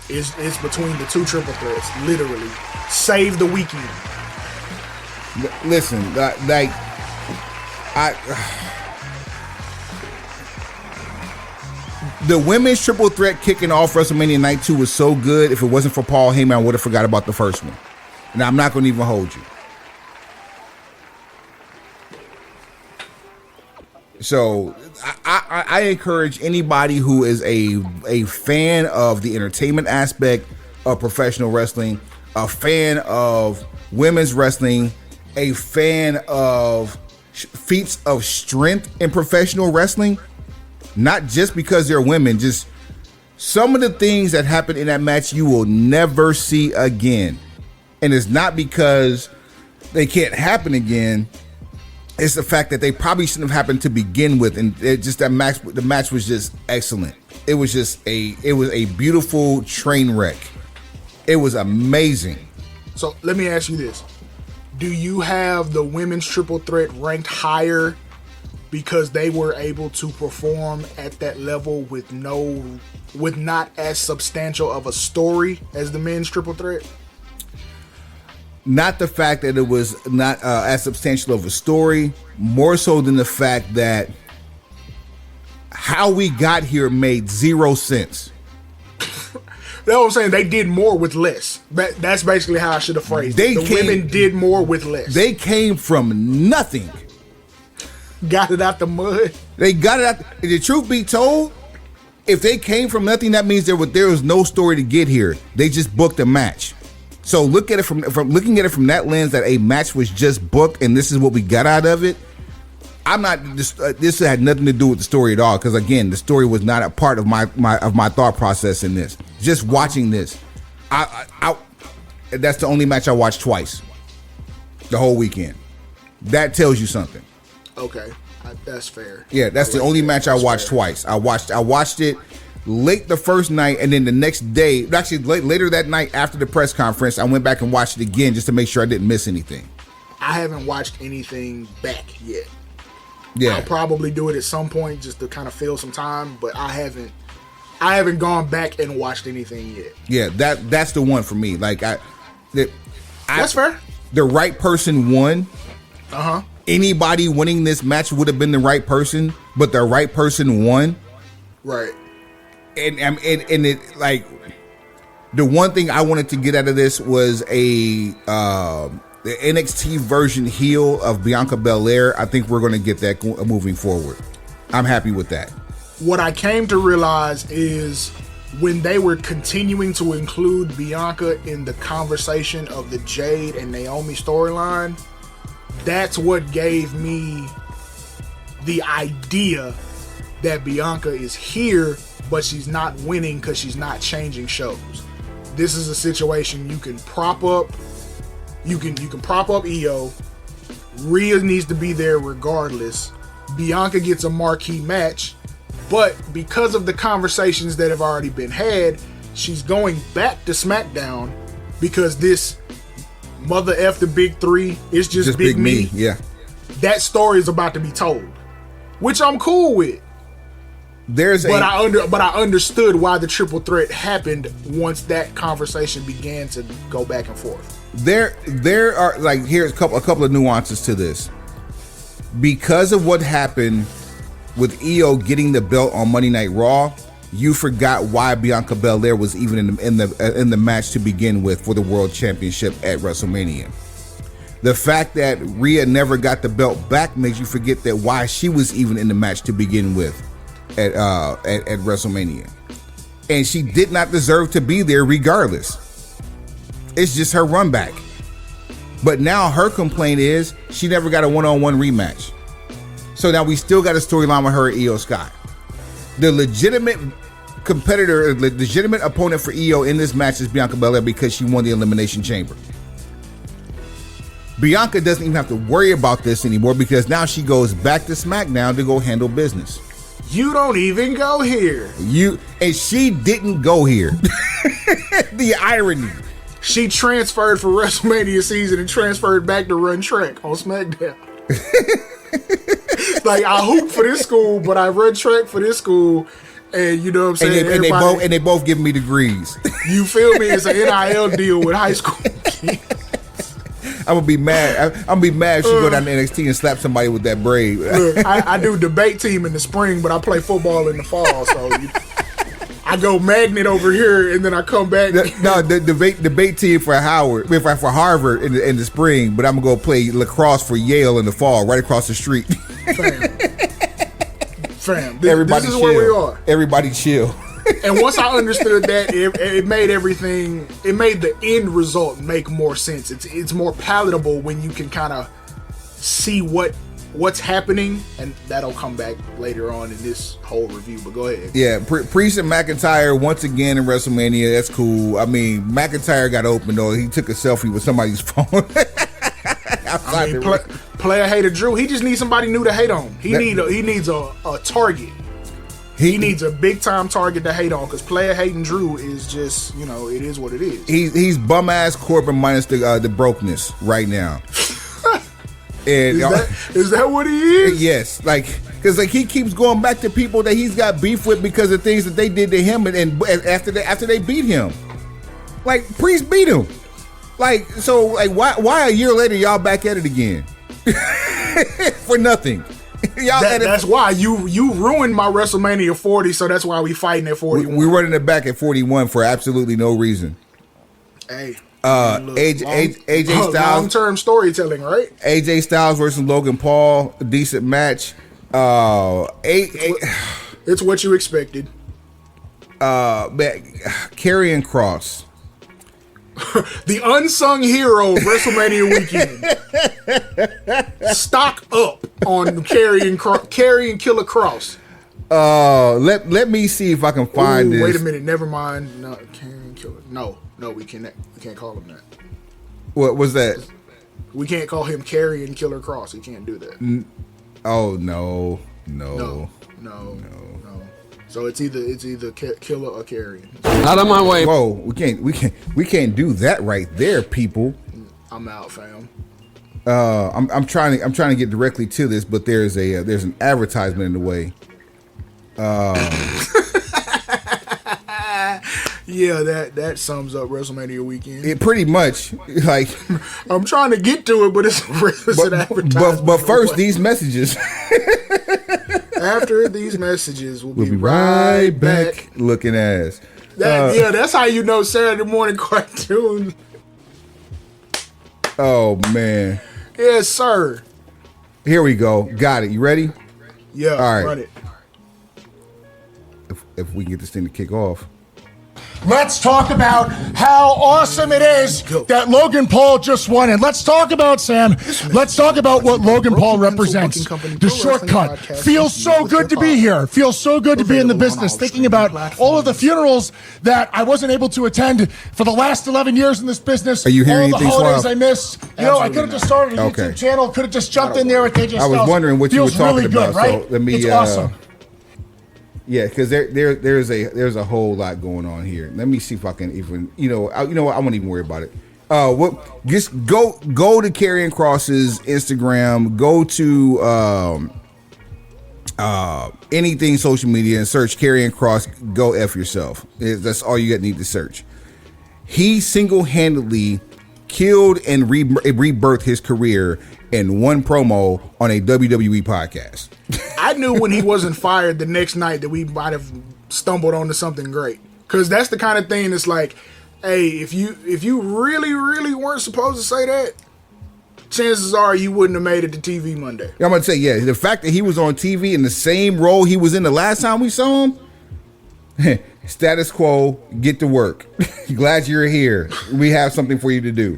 It's between the 2 triple threats, literally. Save the weekend. Listen, the women's triple threat kicking off WrestleMania Night 2 was so good. If it wasn't for Paul Heyman, I would have forgot about the first one. And I'm not going to even hold you. So I encourage anybody who is a fan of the entertainment aspect of professional wrestling, a fan of women's wrestling, a fan of feats of strength in professional wrestling, not just because they're women, just some of the things that happened in that match you will never see again. And it's not because they can't happen again. It's the fact that they probably shouldn't have happened to begin with, and the match was just excellent. It was a beautiful train wreck. It was amazing. So let me ask you this: do you have the women's triple threat ranked higher because they were able to perform at that level with not as substantial of a story as the men's triple threat? Not the fact that it was not as substantial of a story, more so than the fact that how we got here made 0 sense. That's what I'm saying. They did more with less. That's basically how I should have phrased it. The women did more with less. They came from nothing. Got it out the mud. They got it out. The truth be told, if they came from nothing, that means there was no story to get here. They just booked a match. So look at it from looking at it from that lens, that a match was just booked and this is what we got out of it. I'm not. This had nothing to do with the story at all, because again, the story was not a part of my thought process in this. Just watching this, I that's the only match I watched twice, the whole weekend. That tells you something. Okay, that's fair. Yeah, that's the only match I watched twice. I watched it late the first night, and then the next day, actually later that night after the press conference, I went back and watched it again just to make sure I didn't miss anything. I haven't watched anything back yet. Yeah, I'll probably do it at some point just to kind of fill some time, but I haven't gone back and watched anything yet. Yeah, that's the one for me. Like that's fair. The right person won. Uh-huh. Anybody winning this match would have been the right person, but the right person won. Right. and it like the one thing I wanted to get out of this was the NXT version heel of Bianca Belair. I think we're going to get that moving forward. I'm happy with that. What I came to realize is when they were continuing to include Bianca in the conversation of the Jade and Naomi storyline, that's what gave me the idea that Bianca is here, but she's not winning because she's not changing shows. This is a situation you can prop up. You can prop up Io. Rhea needs to be there regardless. Bianca gets a marquee match, but because of the conversations that have already been had, she's going back to SmackDown because this mother F the big three is just big me. Yeah, that story is about to be told, which I'm cool with. I understood why the triple threat happened once that conversation began to go back and forth. There are like here's a couple of nuances to this. Because of what happened with Io getting the belt on Monday Night Raw, you forgot why Bianca Belair was even in the match to begin with for the World Championship at WrestleMania. The fact that Rhea never got the belt back makes you forget that why she was even in the match to begin with at WrestleMania, and she did not deserve to be there regardless. It's just her run back. But now her complaint is she never got a one-on-one rematch. So now we still got a storyline with her and Io Sky. The legitimate competitor, the legitimate opponent for Io in this match is Bianca Belair because she won the Elimination Chamber. Bianca doesn't even have to worry about this anymore because now she goes back to SmackDown to go handle business. You don't even go here. And she didn't go here. The irony. She transferred for WrestleMania season and transferred back to run track on SmackDown. Like, I hoop for this school, but I run track for this school, and you know what I'm saying? And they both give me degrees. You feel me? It's an NIL deal with high school kids. I'm gonna be mad. I'm gonna be mad if she go down to NXT and slap somebody with that braid. Look, I do debate team in the spring, but I play football in the fall, so I go magnet over here, and then I come back. The debate team for Harvard in the spring, but I'm gonna go play lacrosse for Yale in the fall, right across the street. Fam, this is where we are. Everybody chill. And once I understood that, it made everything. It made the end result make more sense. It's more palatable when you can kind of see what's happening, and that'll come back later on in this whole review. But go ahead. Yeah, Priest and McIntyre once again in WrestleMania. That's cool. I mean, McIntyre got open though. He took a selfie with somebody's phone. Player hater Drew. He just needs somebody new to hate on. He needs a target. He needs a big time target to hate on because player hating Drew is just, it is what it is. He's bum ass Corbin minus the brokenness right now. And is that what he is? Yes, because he keeps going back to people that he's got beef with because of things that they did to him, and after they beat him, like Priest beat him, why a year later y'all back at it again for nothing? That's why you ruined my WrestleMania 40, so that's why we fighting at 41. We're running it back at 41 for absolutely no reason. Hey. AJ Styles, long-term storytelling, right? AJ Styles versus Logan Paul, a decent match. It's what you expected. Karrion Kross, the unsung hero of WrestleMania weekend. Stock up on Karrion Killer Kross. Let me see if I can find this. Wait a minute, never mind. No, Karrion Killer. No, we can't call him that. What was that? We can't call him Karrion Killer Kross. He can't do that. Oh no. So it's either Killer or Karrion. Out of my way. Whoa, we can't do that right there, people. I'm out, fam. I'm trying to get directly to this, but there's an advertisement in the way. Yeah, that sums up WrestleMania weekend. It pretty much I'm trying to get to it, but it's an advertisement. But first, these messages. After these messages, we'll be right back. Looking ass. That's how you know Saturday morning cartoon. Oh, man. Yes, sir. Here we go. Got it. You ready? Yeah, all right. Run it. If we can get this thing to kick off. Let's talk about how awesome it is that Logan Paul just won it. Let's talk about, Sam, let's talk about what Logan Paul represents. The shortcut. Feels so good to be here. Feels so good to be in the business. Thinking about all of the funerals that I wasn't able to attend for the last 11 years in this business. Are you hearing all the anything, holidays Suave? I missed. You know, I could have just started a YouTube channel. Could have just jumped in there with KJ I was wondering what you were talking really about. Good, right? So let me. It's awesome. Yeah, because there's a whole lot going on here. Let me see if I can even what, I won't even worry about it. Just go to Karrion Kross's Instagram. Go to anything social media and search Karrion Kross. Go F yourself. That's all you need to search. He single-handedly killed and rebirthed his career in one promo on a WWE podcast. I knew when he wasn't fired the next night that we might have stumbled onto something great. Because that's the kind of thing that's like, hey, if you really, really weren't supposed to say that, chances are you wouldn't have made it to TV Monday. I'm going to say, yeah, the fact that he was on TV in the same role he was in the last time we saw him, status quo, get to work. Glad you're here. We have something for you to do.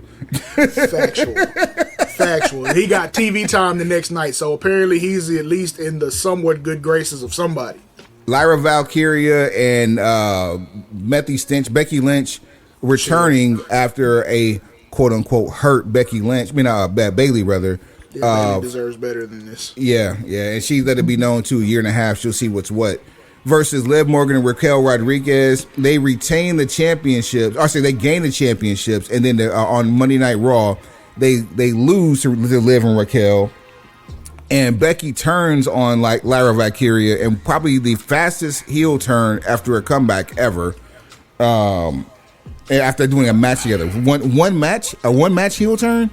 Factual. He got TV time the next night, so apparently he's at least in the somewhat good graces of somebody. Lyra Valkyria and Becky Lynch returning after a quote-unquote hurt Bailey rather. Yeah, Bailey deserves better than this. Yeah, and she let it be known to a year and a half. She'll see what's what. Versus Liv Morgan and Raquel Rodriguez, they retain the championships. Or say they gain the championships, and then on Monday Night Raw, they lose to Liv and Raquel. And Becky turns on like Lyra Valkyria, and probably the fastest heel turn after a comeback ever. After doing a match together, one match heel turn.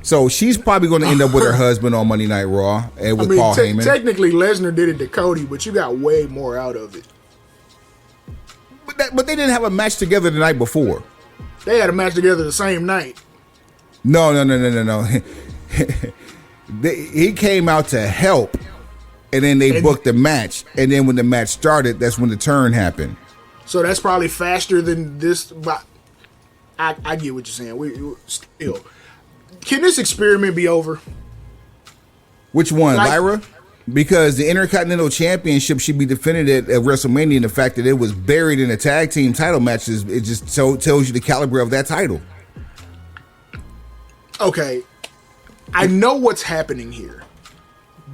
So she's probably going to end up with her husband on Monday Night Raw and with Paul Heyman. Technically, Lesnar did it to Cody, but you got way more out of it. But they didn't have a match together the night before. They had a match together the same night. No. He came out to help, and then they booked the match. And then when the match started, that's when the turn happened. So that's probably faster than this. But I get what you're saying. We still. Can this experiment be over? Which one, Lyra? Because the Intercontinental Championship should be defended at WrestleMania, and the fact that it was buried in a tag team title matches, it just tells you the caliber of that title. Okay, I know what's happening here.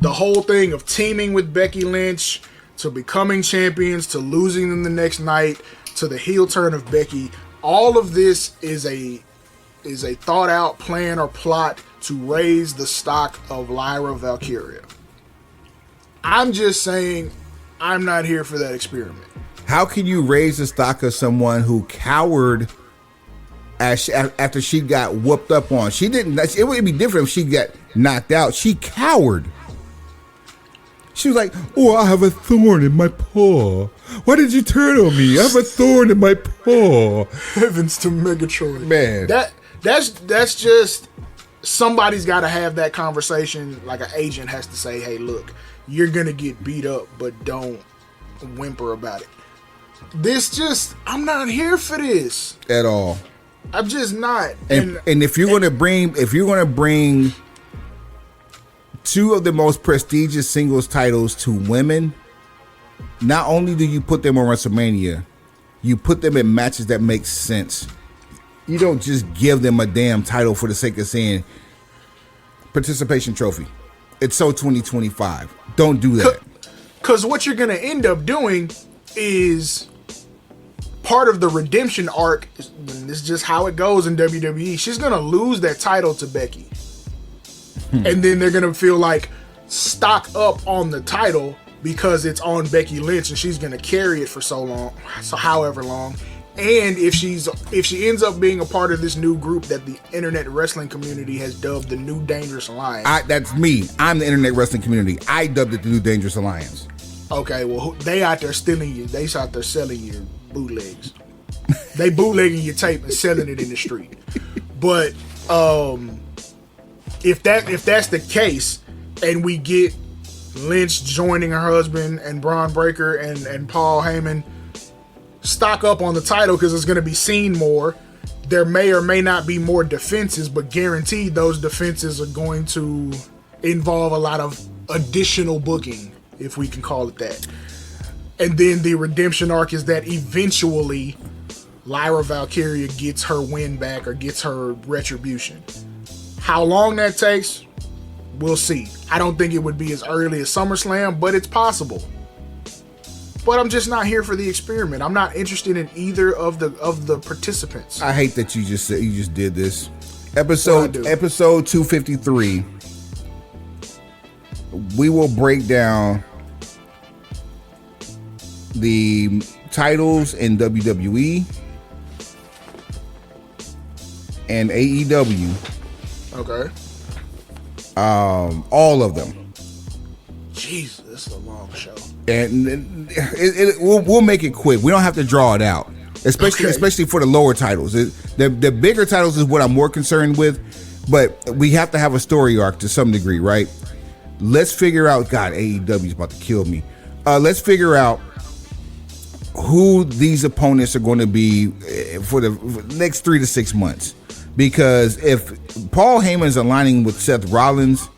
The whole thing of teaming with Becky Lynch, to becoming champions, to losing them the next night, to the heel turn of Becky, all of this is a thought out plan or plot to raise the stock of Lyra Valkyria. I'm just saying, I'm not here for that experiment. How can you raise the stock of someone who cowered after she got whooped up on? She didn't. It would be different if she got knocked out. She cowered. She was like, "Oh, I have a thorn in my paw. Why did you turn on me? I have a thorn in my paw." Heavens to Megatron, man. That's just, somebody's got to have that conversation. Like an agent has to say, "Hey, look, you're gonna get beat up, but don't whimper about it." I'm not here for this at all. I'm just not. And if you're gonna bring two of the most prestigious singles titles to women, not only do you put them on WrestleMania, you put them in matches that make sense. You don't just give them a damn title for the sake of saying participation trophy. It's so 2025. Don't do that. Because what you're going to end up doing is part of the redemption arc. This is just how it goes in WWE. She's going to lose that title to Becky. And then they're going to feel like stock up on the title because it's on Becky Lynch and she's going to carry it for however long. And if she ends up being a part of this new group that the internet wrestling community has dubbed the New Dangerous Alliance. That's me. I'm the internet wrestling community. I dubbed it the New Dangerous Alliance. Okay, well, they out there stealing you. They out there selling your bootlegs. They bootlegging your tape and selling it in the street. But if that's the case, and we get Lynch joining her husband and Braun Breaker and Paul Heyman stock up on the title because it's going to be seen more. There may or may not be more defenses, but guaranteed those defenses are going to involve a lot of additional booking, if we can call it that. And then the redemption arc is that eventually Lyra Valkyria gets her win back or gets her retribution. How long that takes, we'll see. I don't think it would be as early as SummerSlam, but it's possible. But I'm just not here for the experiment. I'm not interested in either of the participants. I hate that you just did this. Episode 253. We will break down the titles in WWE and AEW. Okay. All of them. Jesus, this is a long show. And we'll make it quick. We don't have to draw it out, especially for the lower titles. The bigger titles is what I'm more concerned with, but we have to have a story arc to some degree, right? Let's figure out. God, AEW is about to kill me. Let's figure out who these opponents are going to be for the next 3 to 6 months. Because if Paul Heyman's aligning with Seth Rollins,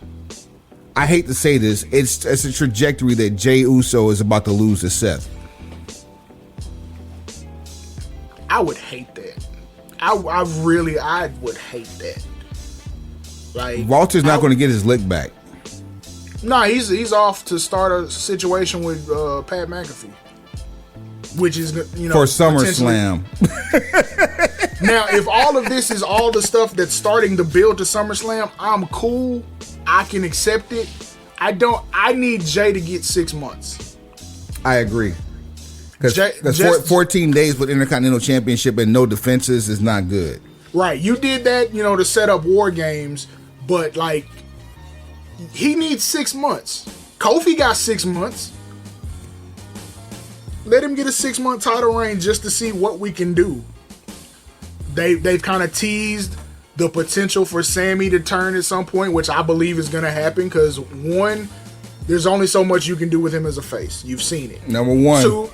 I hate to say this, it's a trajectory that Jey Uso is about to lose to Seth. I would hate that. I would hate that. Like, Walter's not going to get his lick back. Nah, he's off to start a situation with Pat McAfee, which is for SummerSlam. Now, if all of this is all the stuff that's starting to build to SummerSlam, I'm cool. I can accept it. I need Jay to get 6 months. I agree. Because 14 days with Intercontinental Championship and no defenses is not good. Right. You did that, to set up War Games, but like, he needs 6 months. Kofi got 6 months. Let him get a 6-month title reign just to see what we can do. They've kind of teased the potential for Sammy to turn at some point, which I believe is going to happen because, one, there's only so much you can do with him as a face. You've seen it. Number one.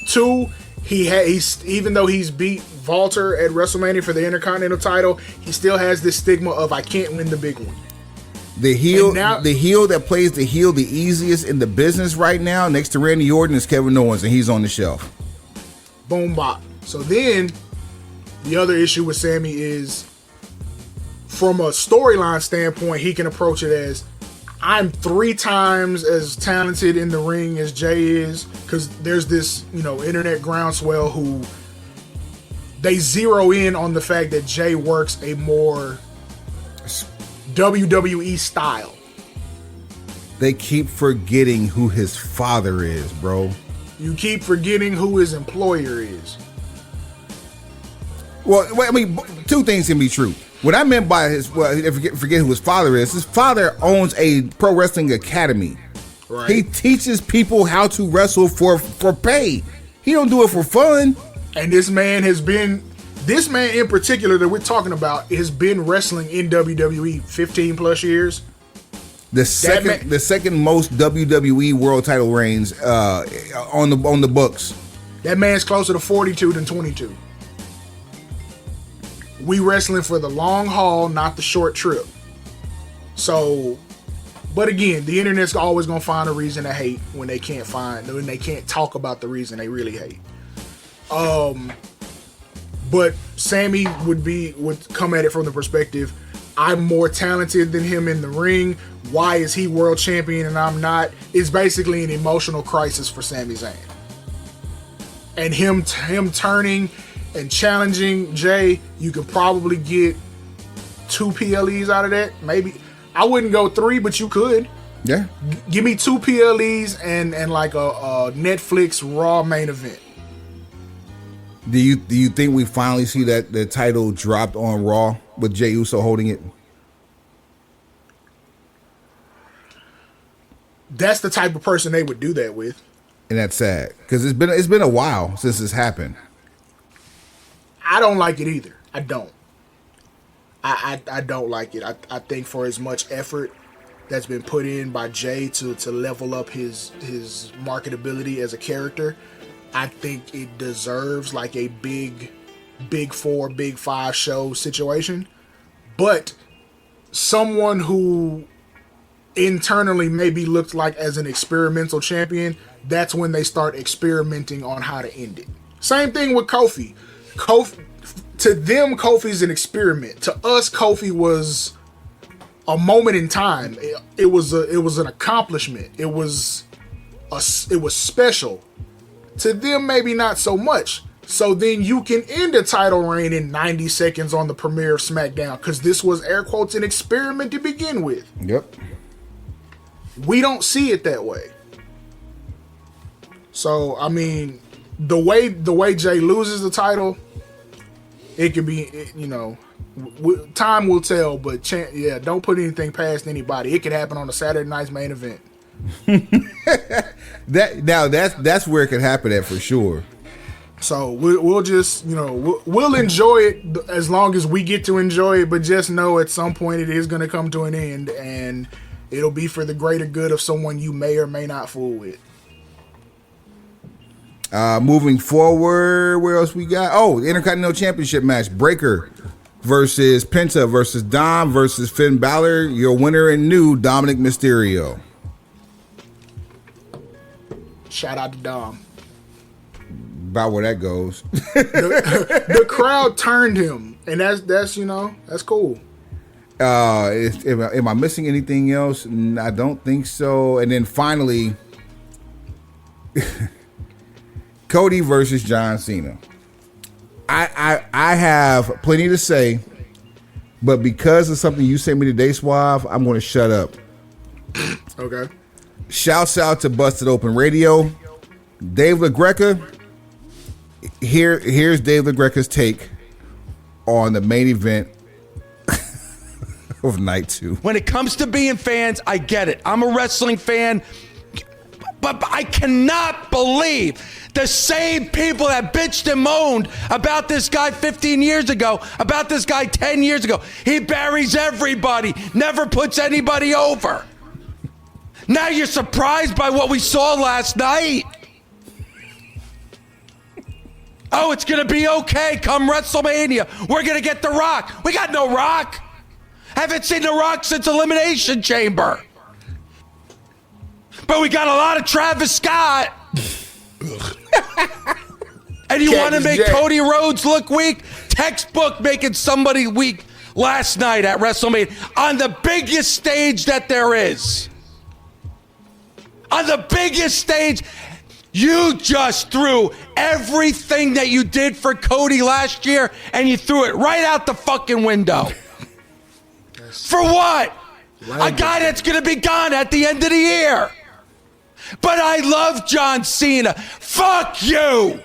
Two, he's even though he's beat Walter at WrestleMania for the Intercontinental title, he still has this stigma of I can't win the big one. The heel that plays the heel the easiest in the business right now, next to Randy Orton, is Kevin Owens, and he's on the shelf. Boom bop. So then, the other issue with Sammy is, from a storyline standpoint, he can approach it as, I'm 3 times as talented in the ring as Jay is, because there's this, internet groundswell who they zero in on the fact that Jay works a more WWE style. They keep forgetting who his father is, bro. You keep forgetting who his employer is. Well, I mean, 2 things can be true. What I meant by forget who his father is. His father owns a pro wrestling academy. Right. He teaches people how to wrestle for pay. He don't do it for fun. And this man in particular that we're talking about has been wrestling in WWE 15 plus years. The second most WWE world title reigns on the books. That man's closer to 42 than 22. We wrestling for the long haul, not the short trip. So, but again, the internet's always gonna find a reason to hate when they can't talk about the reason they really hate. But Sammy would come at it from the perspective, I'm more talented than him in the ring. Why is he world champion and I'm not? It's basically an emotional crisis for Sami Zayn. And him turning and challenging Jay, you could probably get 2 PLEs out of that. Maybe I wouldn't go 3, but you could. Yeah. Give me 2 PLEs and like a Netflix Raw main event. Do you think we finally see that the title dropped on Raw with Jey Uso holding it? That's the type of person they would do that with. and that's sad because it's been a while since this happened. I don't like it either. I don't. I don't like it. I think for as much effort that's been put in by Jay to level up his marketability as a character, I think it deserves like a big 4, big 5 show situation. But someone who internally maybe looked like as an experimental champion, that's when they start experimenting on how to end it. Same thing with Kofi. To them, Kofi's an experiment. To us, Kofi was a moment in time. It was an accomplishment. It was special. To them, maybe not so much. So then you can end a title reign in 90 seconds on the premiere of SmackDown because this was air quotes an experiment to begin with. Yep. We don't see it that way. So I mean, the way Jay loses the title, it could be, time will tell. But don't put anything past anybody. It could happen on a Saturday night's main event. That's where it could happen at for sure. So we'll just we'll enjoy it as long as we get to enjoy it. But just know at some point it is going to come to an end, and it'll be for the greater good of someone you may or may not fool with. Moving forward, where else we got? Oh, the Intercontinental Championship match. Breaker versus Penta versus Dom versus Finn Balor. Your winner and new Dominic Mysterio. Shout out to Dom. About where that goes. The crowd turned him, and that's cool. Am I missing anything else? I don't think so. And then finally, Cody versus John Cena. I have plenty to say, but because of something you sent me today, Suave, I'm going to shut up. Okay. Shouts out to Busted Open Radio. Dave LaGreca. Here's Dave LaGreca's take on the main event of night 2. When it comes to being fans, I get it. I'm a wrestling fan, but I cannot believe the same people that bitched and moaned about this guy 15 years ago, about this guy 10 years ago. He buries everybody, never puts anybody over. Now you're surprised by what we saw last night. Oh, it's going to be okay come WrestleMania. We're going to get The Rock. We got no Rock. Haven't seen The Rock since Elimination Chamber. But we got a lot of Travis Scott. And you want to make Cody Rhodes look weak? Textbook making somebody weak last night at WrestleMania on the biggest stage that there is. On the biggest stage, you just threw everything that you did for Cody last year and you threw it right out the fucking window. For what? A guy that's going to be gone at the end of the year. But I love John Cena. Fuck you.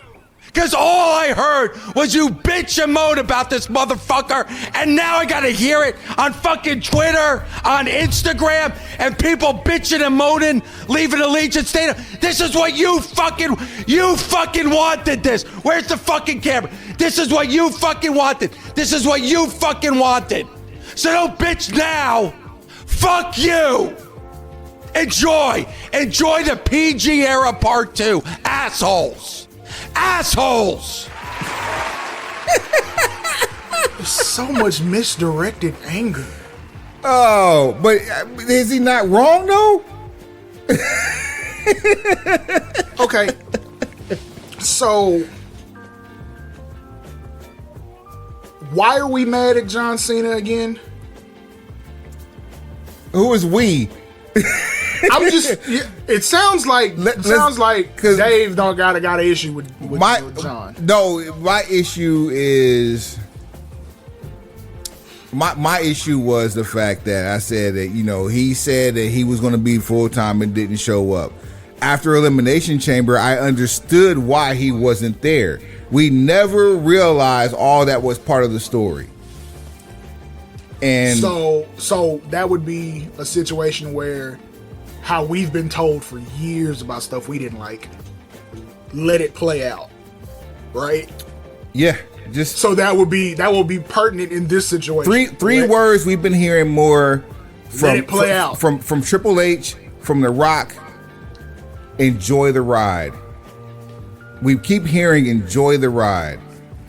Because all I heard was you bitch and moan about this motherfucker, and now I gotta hear it on fucking Twitter, on Instagram, and people bitching and moaning, leaving Allegiant Stadium. This is what you fucking wanted this. Where's the fucking camera? This is what you fucking wanted. This is what you fucking wanted. So don't bitch now. Fuck you. Enjoy the PG era part 2. Assholes. There's so much misdirected anger. Oh, but is he not wrong though? Okay. So why are we mad at John Cena again? Who is we? I'm just. It sounds like Dave don't got an issue with John. No, my issue is my issue was the fact that I said that he said that he was going to be full time and didn't show up. After Elimination Chamber, I understood why he wasn't there. We never realized all that was part of the story. And so that would be a situation where how we've been told for years about stuff we didn't like. let it play out, right? Yeah, just so that will be pertinent in this situation. Three right? words we've been hearing more let it play out from Triple H, from The Rock. Enjoy the ride. We keep hearing enjoy the ride.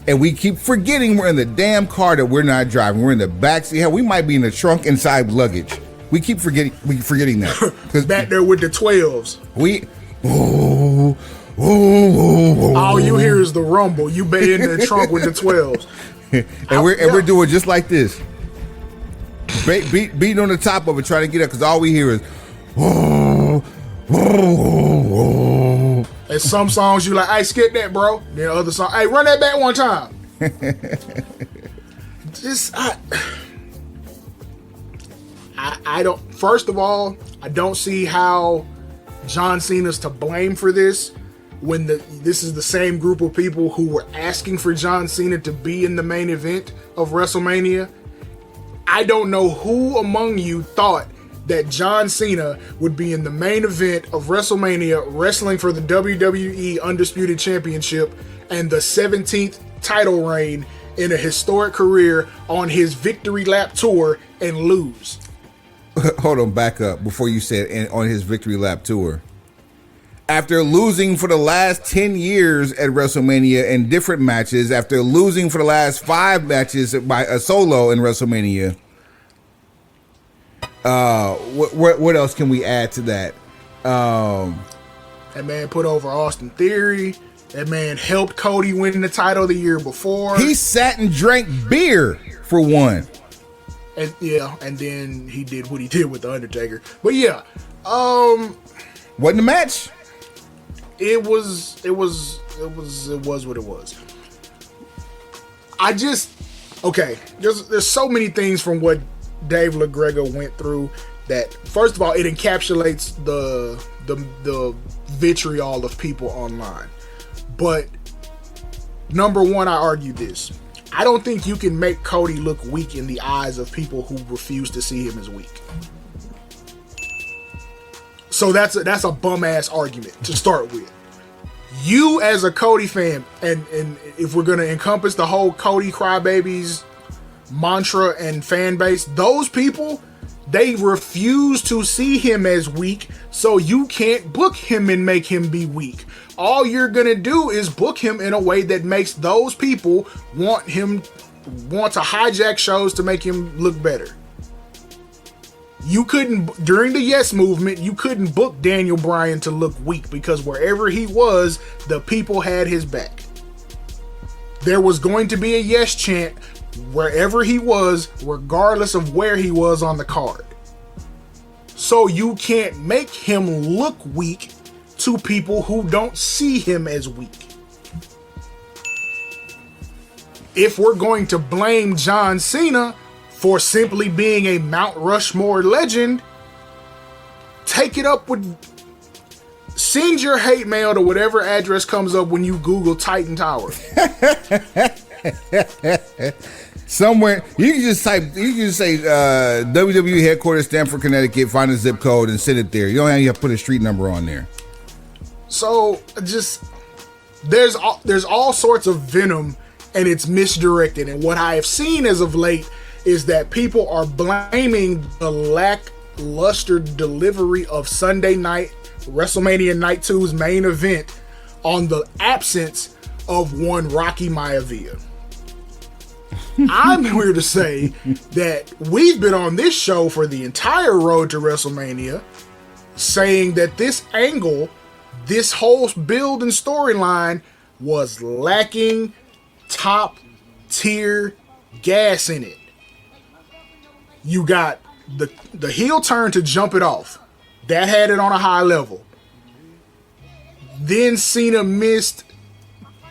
And we keep forgetting we're in the damn car that we're not driving. We're in the backseat. Hell, we might be in the trunk inside luggage. We keep forgetting that. Because back there with the 12s. All you hear is the rumble. You be in the trunk with the 12s. and we're doing just like this. Beating on the top of it, trying to get up, because all we hear is and some songs you like, hey, skip that, bro. Then other song, hey, run that back one time. I don't. First of all, I don't see how John Cena's to blame for this when this is the same group of people who were asking for John Cena to be in the main event of WrestleMania. I don't know who among you thought that John Cena would be in the main event of WrestleMania, wrestling for the WWE Undisputed Championship and the 17th title reign in a historic career on his victory lap tour and lose. Hold on, back up before you said on his victory lap tour. After losing for the last 10 years at WrestleMania in different matches, after losing for the last 5 matches by a solo in WrestleMania, what else can we add to that? That man put over Austin Theory. That man helped Cody win the title the year before. He sat and drank beer for one. And then he did what he did with the Undertaker. But yeah, wasn't a match. It was what it was. There's so many things from what Dave LaGreca went through that, first of all, it encapsulates the vitriol of people online. But number one, I argue this. I don't think you can make Cody look weak in the eyes of people who refuse to see him as weak. So that's a bum ass argument to start with. You as a Cody fan, and if we're gonna encompass the whole Cody Crybabies mantra and fan base, those people, they refuse to see him as weak, so you can't book him and make him be weak. All you're gonna do is book him in a way that makes those people want to hijack shows to make him look better. You couldn't, during the Yes movement, you couldn't book Daniel Bryan to look weak, because wherever he was, the people had his back. There was going to be a Yes chant wherever he was, regardless of where he was on the card. So you can't make him look weak to people who don't see him as weak. If we're going to blame John Cena for simply being a Mount Rushmore legend, take it up with, send your hate mail to whatever address comes up when you Google Titan Tower. Somewhere you can just say WWE headquarters, Stamford, Connecticut, find a zip code and send it there. You don't have to put a street number on there. So just there's all sorts of venom, and it's misdirected. And what I have seen as of late is that people are blaming the lackluster delivery of Sunday night WrestleMania Night 2's main event on the absence of one Rocky Maivia. I'm here to say that we've been on this show for the entire road to WrestleMania saying that this angle, this whole build and storyline was lacking top tier gas in it. You got the heel turn to jump it off. That had it on a high level. Then Cena missed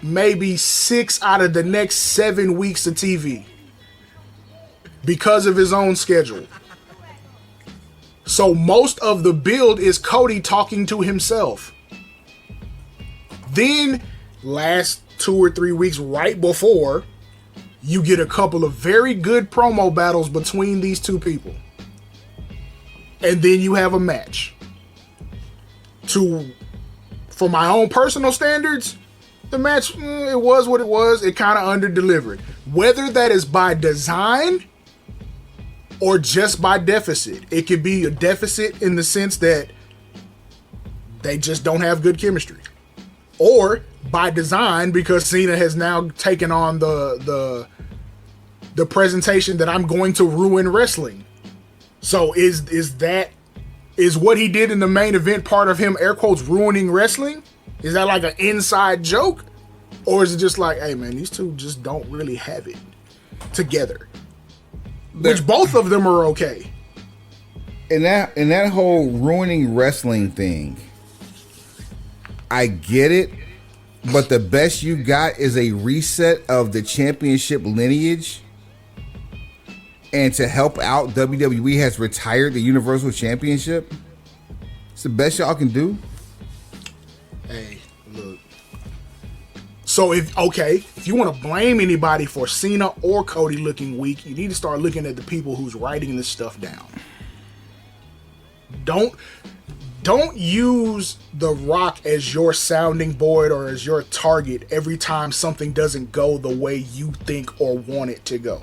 maybe 6 out of the next 7 weeks of TV because of his own schedule. So most of the build is Cody talking to himself. Then last 2 or 3 weeks right before, you get a couple of very good promo battles between these two people. And then you have a match to for my own personal standards, the match, it was what it was. It kind of under-delivered. Whether that is by design or just by deficit. It could be a deficit in the sense that they just don't have good chemistry. Or by design, because Cena has now taken on the presentation that I'm going to ruin wrestling. So is what he did in the main event part of him, air quotes, ruining wrestling? Is that like an inside joke? Or is it just like, hey man, these two just don't really have it together? Which both of them are okay. In that whole ruining wrestling thing, I get it, but the best you got is a reset of the championship lineage. And to help out, WWE has retired the Universal Championship. It's the best y'all can do. Hey, look. So if you want to blame anybody for Cena or Cody looking weak, you need to start looking at the people who's writing this stuff down. Don't use The Rock as your sounding board or as your target every time something doesn't go the way you think or want it to go.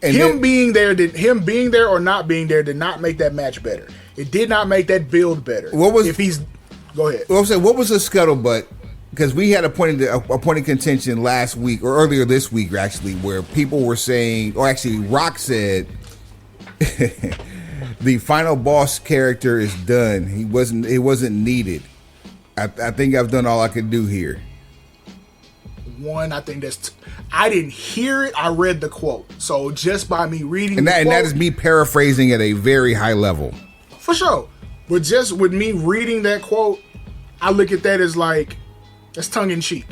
And him being there or not being there did not make that match better. It did not make that build better. Go ahead. Well, I'm saying, what was the scuttlebutt? Because we had a point of contention last week or earlier this week, actually, where people were saying, or actually, Rock said, the final boss character is done. It wasn't needed. I think I've done all I could do here. I think I didn't hear it. I read the quote. So just by me reading and that is me paraphrasing at a very high level. For sure. But just with me reading that quote, I look at that as like, that's tongue in cheek.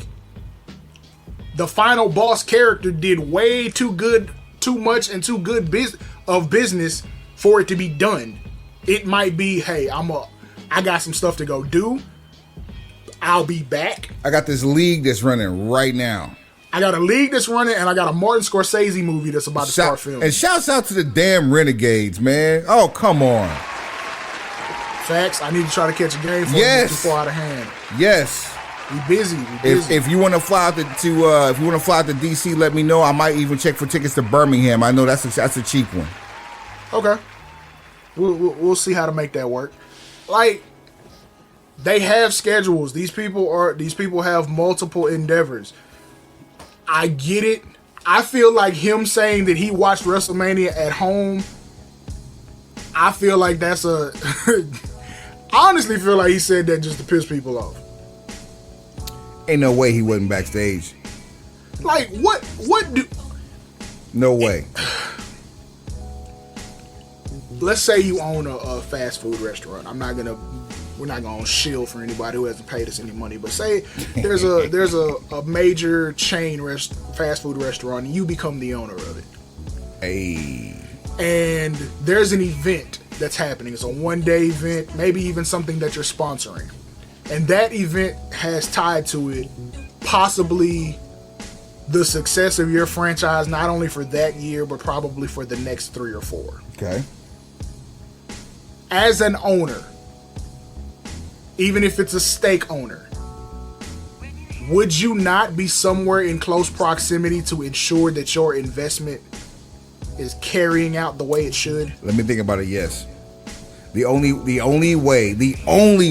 The final boss character did way too good, too much, and too good business for it to be done. It might be, hey, I got some stuff to go do. I'll be back. I got this league that's running right now. I got a league that's running, and I got a Martin Scorsese movie that's about to start filming. And shouts out to the damn Renegades, man. Oh, come on. Facts. I need to try to catch a game for you before out of hand. Yes. We busy. If you want to fly out to DC, let me know. I might even check for tickets to Birmingham. I know that's a cheap one. Okay. We'll see how to make that work. Like, they have schedules. These people have multiple endeavors. I get it. I feel like him saying that he watched WrestleMania at home, I feel like that's I honestly feel like he said that just to piss people off. Ain't no way he wasn't backstage. Like, what do... No way. Let's say you own a fast food restaurant. We're not gonna shield for anybody who hasn't paid us any money, but say there's a major chain fast food restaurant and you become the owner of it. Hey. And there's an event that's happening. It's a one-day event, maybe even something that you're sponsoring. And that event has tied to it possibly the success of your franchise, not only for that year, but probably for the next 3 or 4. Okay. As an owner, even if it's a stake owner, would you not be somewhere in close proximity to ensure that your investment is carrying out the way it should? Let me think about it. Yes. The only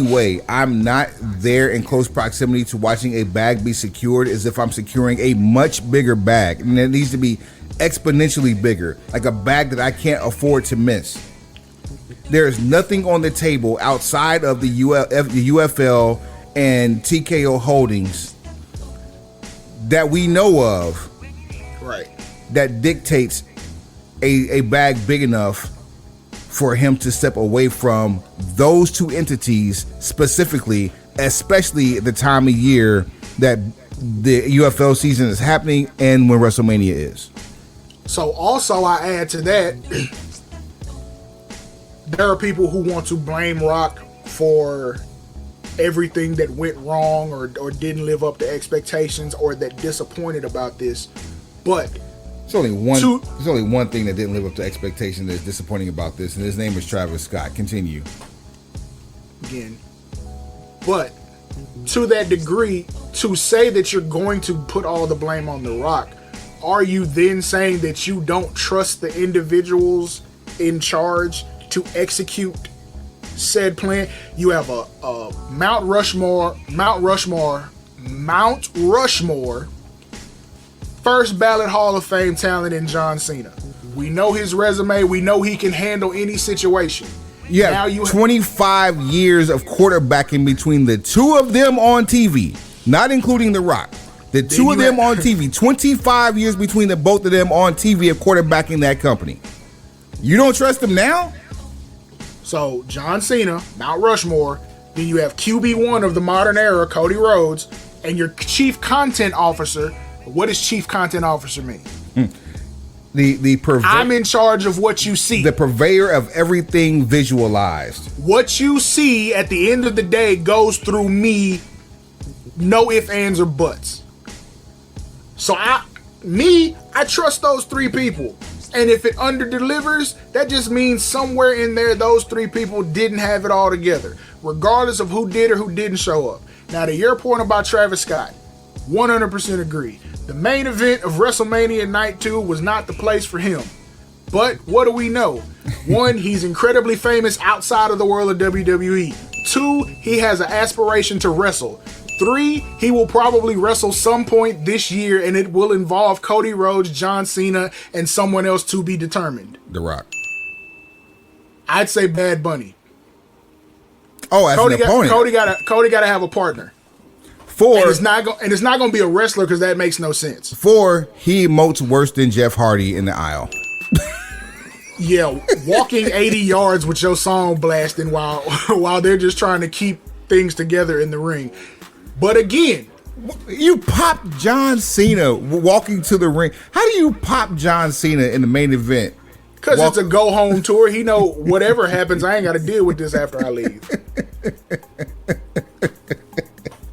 way I'm not there in close proximity to watching a bag be secured is if I'm securing a much bigger bag, and it needs to be exponentially bigger, like a bag that I can't afford to miss. There is nothing on the table outside of the UFL and TKO Holdings that we know of, right, that dictates a bag big enough for him to step away from those two entities specifically, especially at the time of year that the UFL season is happening and when WrestleMania is. So also I add to that, there are people who want to blame Rock for everything that went wrong or didn't live up to expectations or that disappointed about this. But there's only one thing that didn't live up to expectations that's disappointing about this, and his name is Travis Scott. Continue. Again, But to that degree, to say that you're going to put all the blame on The Rock, are you then saying that you don't trust the individuals in charge to execute said plan? You have a Mount Rushmore, first ballot Hall of Fame talent in John Cena. We know his resume. We know he can handle any situation. Yeah, now you 25 years of quarterbacking between the two of them on TV, not including The Rock. The two of them on TV, 25 years between the both of them on TV of quarterbacking that company. You don't trust them now? So, John Cena, Mount Rushmore, then you have QB1 of the modern era, Cody Rhodes, and your chief content officer. What does chief content officer mean? I'm in charge of what you see. The purveyor of everything visualized. What you see at the end of the day goes through me, no ifs, ands, or buts. So I trust those three people. And if it underdelivers, that just means somewhere in there, those three people didn't have it all together, regardless of who did or who didn't show up. Now, to your point about Travis Scott, 100% agree. The main event of WrestleMania Night 2 was not the place for him. But what do we know? One, he's incredibly famous outside of the world of WWE. Two, he has an aspiration to wrestle. Three, he will probably wrestle some point this year, and it will involve Cody Rhodes, John Cena, and someone else to be determined. The Rock. I'd say Bad Bunny. Oh, as an opponent. Cody got to have a partner. And it's not going to be a wrestler because that makes no sense. Four, he emotes worse than Jeff Hardy in the aisle. Yeah, walking 80 yards with your song blasting while they're just trying to keep things together in the ring. But again, you pop John Cena walking to the ring. How do you pop John Cena in the main event? Because it's a go home tour. He know whatever happens, I ain't got to deal with this after I leave.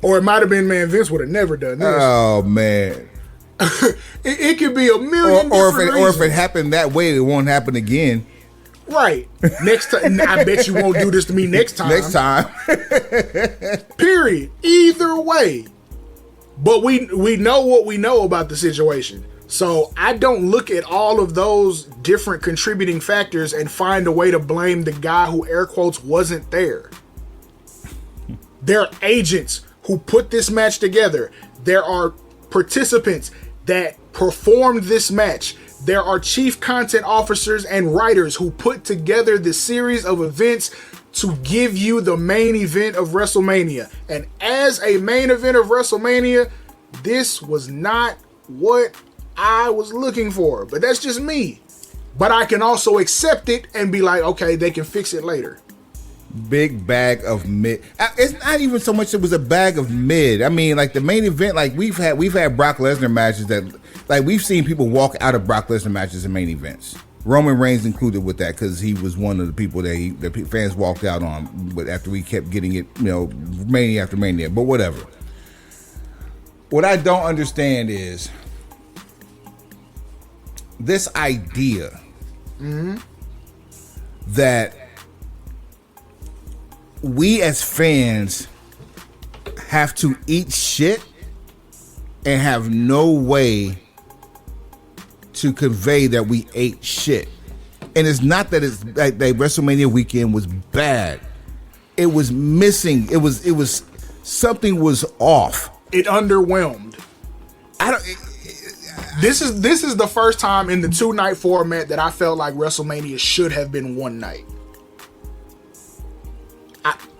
Or it might have been, man, Vince would have never done this. Oh, man. it could be a million or if it happened that way, it won't happen again. Right. Next time, I bet you won't do this to me next time. Next time. Period. Either way. But we know what we know about the situation. So I don't look at all of those different contributing factors and find a way to blame the guy who, air quotes, wasn't there. There are agents who put this match together. There are participants that performed this match. There are chief content officers and writers who put together this series of events to give you the main event of WrestleMania. And as a main event of WrestleMania, this was not what I was looking for. But that's just me. But I can also accept it and be like, okay, they can fix it later. Big bag of mid. It's not even so much it was a bag of mid. I mean, like the main event, like we've had Brock Lesnar matches that, like we've seen people walk out of Brock Lesnar matches in main events. Roman Reigns included with that because he was one of the people that fans walked out on. But after we kept getting it, mania after mania. But whatever. What I don't understand is this idea that we as fans have to eat shit and have no way to convey that we ate shit. And it's not that it's like that WrestleMania weekend was bad. It was missing. It was something was off. It underwhelmed. This is the first time in the 2-night format that I felt like WrestleMania should have been one night.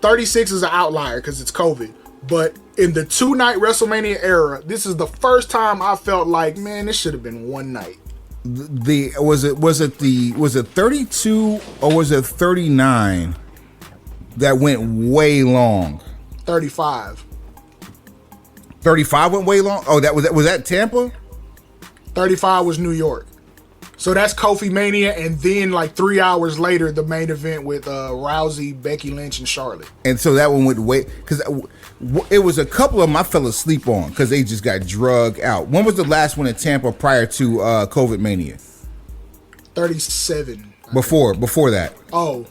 36 is an outlier because it's COVID. But in the 2-night WrestleMania era, this is the first time I felt like, man, this should have been one night. Was it 32 or was it 39 that went way long? 35. 35 went way long? Oh, was that Tampa? 35 was New York. So that's Kofi Mania, and then like 3 hours later, the main event with Rousey, Becky Lynch, and Charlotte. And so that one went way, because it was a couple of them I fell asleep on because they just got drug out. When was the last one in Tampa prior to COVID Mania? 37. Before that. Oh,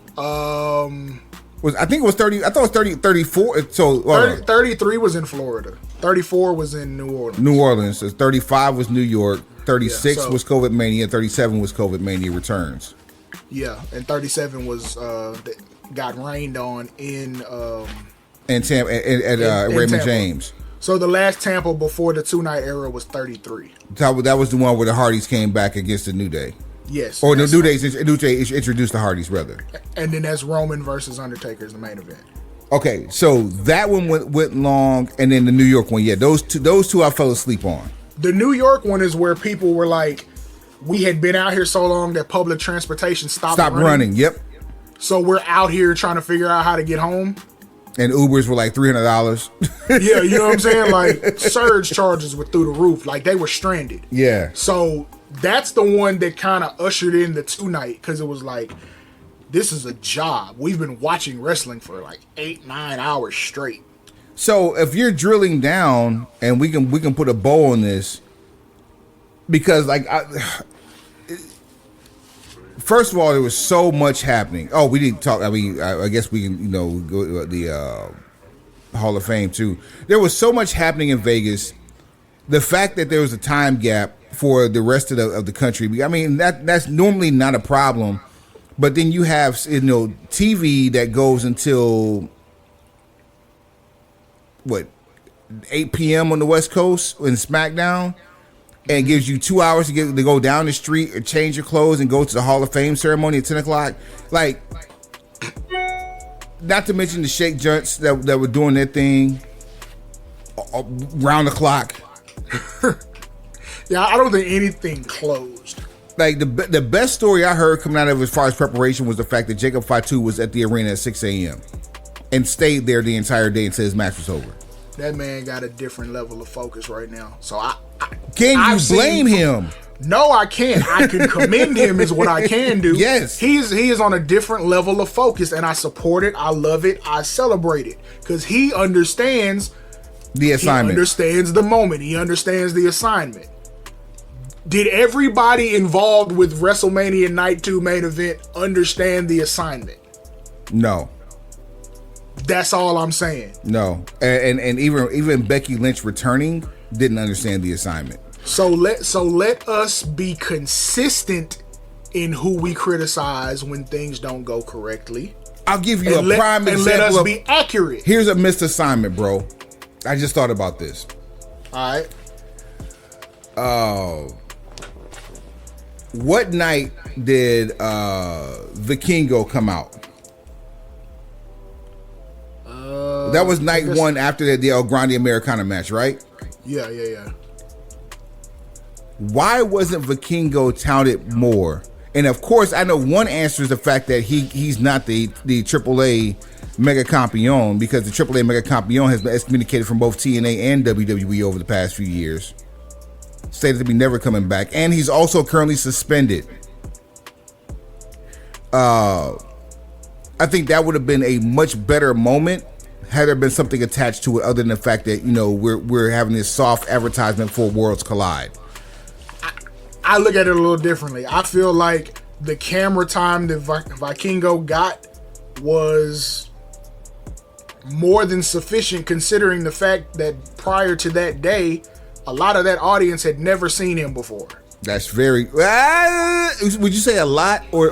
I think it was 30. I thought it was 34. So 33 was in Florida. 34 was in New Orleans. New Orleans. So 35 was New York. 36 was COVID Mania. 37 was COVID Mania returns. Yeah, and 37 was got rained on in Raymond Tampa. James. So the last Tampa before the 2-night era was 33. That was the one where the Hardys came back against the New Day. Yes. Or the New Day introduced the Hardys, rather. And then that's Roman versus Undertaker is the main event. Okay, so that one went long, and then the New York one, yeah, those two I fell asleep on. The New York one is where people were like, we had been out here so long that public transportation stopped running. Yep. So we're out here trying to figure out how to get home. And Ubers were like $300. Yeah, you know what I'm saying? Like, surge charges were through the roof. Like, they were stranded. Yeah. So that's the one that kind of ushered in the 2-night, because it was like, this is a job. We've been watching wrestling for like 8-9 hours straight. So if you're drilling down, and we can put a bow on this, because like first of all, there was so much happening. Oh, we didn't talk. I mean, I guess we can go to the Hall of Fame too. There was so much happening in Vegas. The fact that there was a time gap for the rest of the country. I mean, that's normally not a problem. But then you have TV that goes until what, 8 p.m. on the West Coast in SmackDown, and gives you 2 hours to go down the street or change your clothes and go to the Hall of Fame ceremony at 10 o'clock. Like, not to mention the shake junts that were doing their thing round the clock. Yeah, I don't think anything closed. Like, the best story I heard coming out of as far as preparation was the fact that Jacob Fatu was at the arena at 6 a.m. and stayed there the entire day until his match was over. That man got a different level of focus right now. So can you blame him? No, I can't. I can commend him is what I can do. Yes. He is on a different level of focus, and I support it. I love it. I celebrate it, because he understands the assignment. He understands the moment. He understands the assignment. Did everybody involved with WrestleMania Night 2 main event understand the assignment? No. That's all I'm saying. No. And even Becky Lynch returning didn't understand the assignment. So let us be consistent in who we criticize when things don't go correctly. I'll give you a prime example. And let us be accurate. Here's a missed assignment, bro. I just thought about this. All right. What night did Vikingo come out? That was night one after the El Grande Americana match, right? Yeah. Why wasn't Vikingo touted more? And of course, I know one answer is the fact that he's not the AAA Mega Campeon, because the AAA Mega Campeon has been excommunicated from both TNA and WWE over the past few years. Stated to be never coming back, and he's also currently suspended. I think that would have been a much better moment had there been something attached to it other than the fact that we're having this soft advertisement for Worlds Collide. I look at it a little differently. I feel like the camera time that Vikingo got was more than sufficient, considering the fact that prior to that day, a lot of that audience had never seen him before. That's very. Would you say a lot, or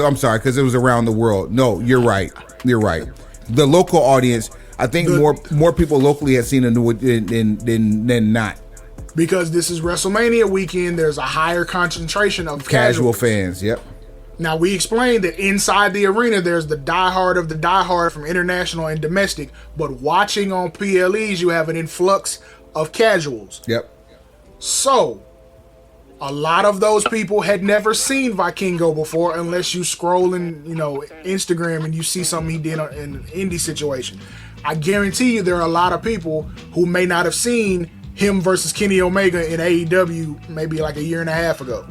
I'm sorry, because it was around the world? No, you're right. You're right. The local audience, I think more people locally have seen him than not. Because this is WrestleMania weekend, there's a higher concentration of casual fans. Yep. Now, we explained that inside the arena, there's the diehard of the diehard from international and domestic, but watching on PLEs, you have an influx of casuals. Yep. So, a lot of those people had never seen Vikingo before, unless you scroll in, Instagram and you see something he did in an indie situation. I guarantee you there are a lot of people who may not have seen him versus Kenny Omega in AEW maybe like a year and a half ago.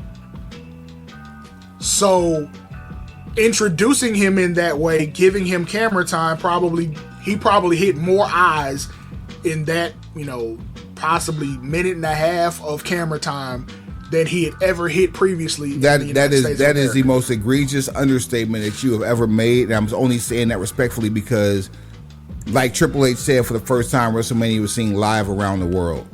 So, introducing him in that way, giving him camera time, he probably hit more eyes in that, possibly minute and a half of camera time than he had ever hit previously. That is the most egregious understatement that you have ever made, and I'm only saying that respectfully because, like Triple H said, for the first time, WrestleMania was seen live around the world.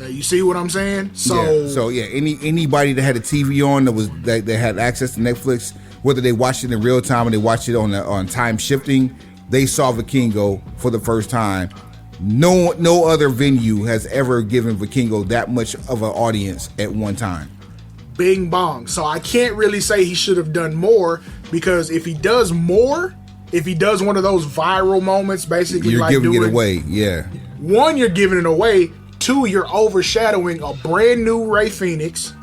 You see what I'm saying? Anybody that had a TV on that had access to Netflix, whether they watched it in real time or they watched it on time shifting, they saw Vikingo for the first time. No other venue has ever given Vikingo that much of an audience at one time. Bing bong. So I can't really say he should have done more, because if he does more, if he does one of those viral moments, basically, you're like giving it away. Yeah. One, you're giving it away. Two, you're overshadowing a brand new Ray Phoenix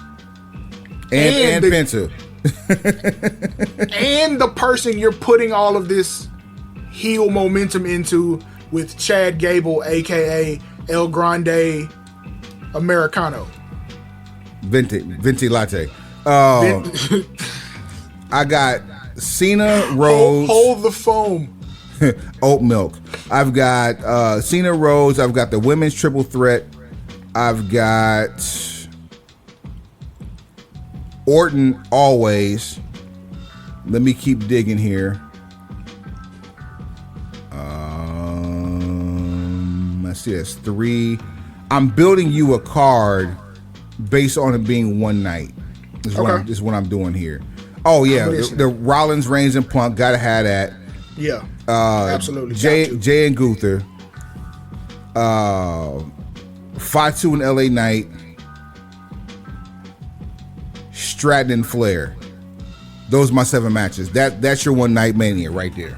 and Penta. And the person you're putting all of this heel momentum into with Chad Gable, aka El Grande Americano. Venti latte. I got Cena, Rhodes. Hold the foam. Oat milk. I've got Cena, Rhodes. I've got the women's triple threat. I've got Orton always. Let me keep digging here. I see that's 3. I'm building you a card based on it being one night. This is what I'm doing here. Oh yeah, the Rollins, Reigns, and Punk. Gotta have that. Yeah, absolutely. Jay and Gunther. Fatu and LA Knight. Stratton and Flair. Those are my 7 matches. That's your one night Mania right there.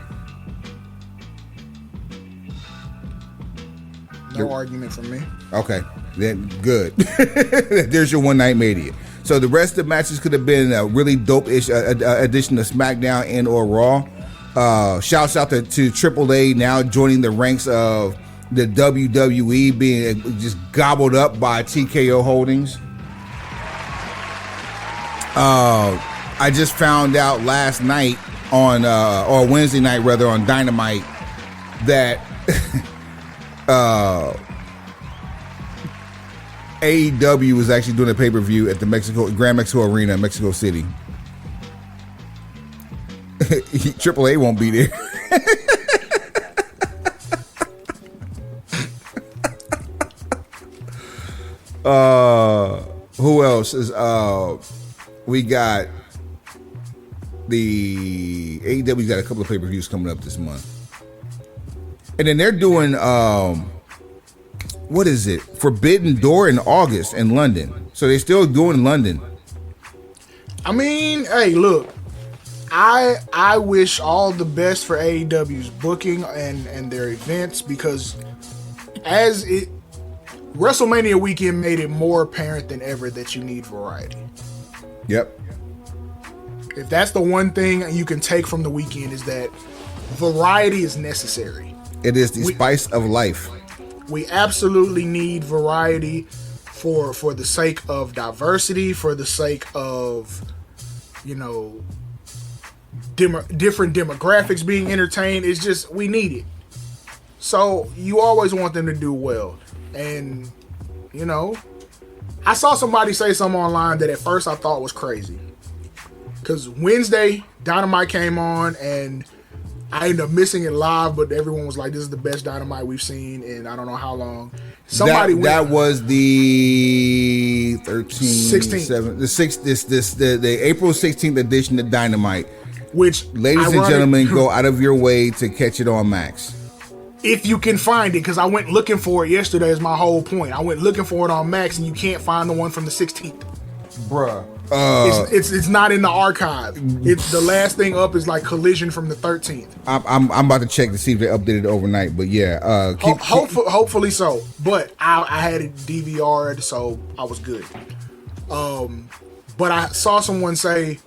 No argument from me. Okay, then good. There's your one night Mania. So the rest of the matches could have been a really dope-ish addition to SmackDown and or Raw. Shouts out to Triple A now joining the ranks of the WWE, being just gobbled up by TKO Holdings. I just found out last night or Wednesday night rather, on Dynamite that AEW is actually doing a pay-per-view at the Grand Mexico Arena in Mexico City. Triple A won't be there. Who else is we got the AEW's got a couple of pay-per-views coming up this month. And then they're doing what is it? Forbidden Door in August in London. So they're still doing London. I mean, hey, look. I wish all the best for AEW's booking and their events, because WrestleMania weekend made it more apparent than ever that you need variety. Yep. If that's the one thing you can take from the weekend, is that variety is necessary. It is the spice of life. We absolutely need variety for the sake of diversity, for the sake of, different demographics being entertained. It's just, we need it. So you always want them to do well. And, I saw somebody say something online that at first I thought was crazy. Because Wednesday, Dynamite came on, and I ended up missing it live, but everyone was like, this is the best Dynamite we've seen in I don't know how long. That was the 16th, the April 16th edition of Dynamite. Which, ladies and gentlemen, go out of your way to catch it on Max. If you can find it, because I went looking for it yesterday is my whole point. I went looking for it on Max, and you can't find the one from the 16th. Bruh. It's not in the archive. It's the last thing up is like Collision from the 13th. I'm about to check to see if they updated it overnight, but yeah. Hopefully so. But I had it DVR'd, so I was good. But I saw someone say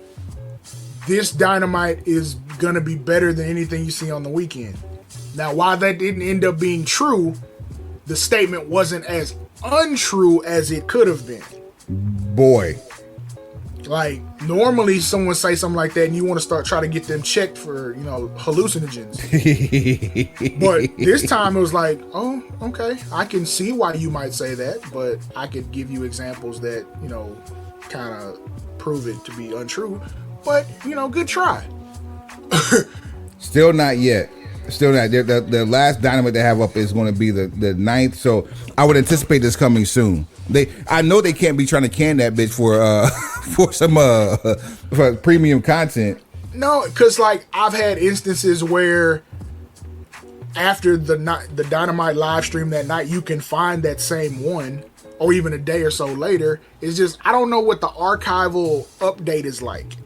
this Dynamite is gonna be better than anything you see on the weekend. Now, while that didn't end up being true, the statement wasn't as untrue as it could have been. Boy. Like, normally someone say something like that and you want to try to get them checked for, hallucinogens. But this time it was like, oh, okay, I can see why you might say that, but I could give you examples that, kind of prove it to be untrue. But, good try. Still not yet. Still not. The last Dynamite they have up is going to be the 9th, so I would anticipate this coming soon. I know they can't be trying to can that bitch for some for premium content. No, because I've had instances where after the Dynamite live stream that night, you can find that same one, or even a day or so later. It's just I don't know what the archival update is like.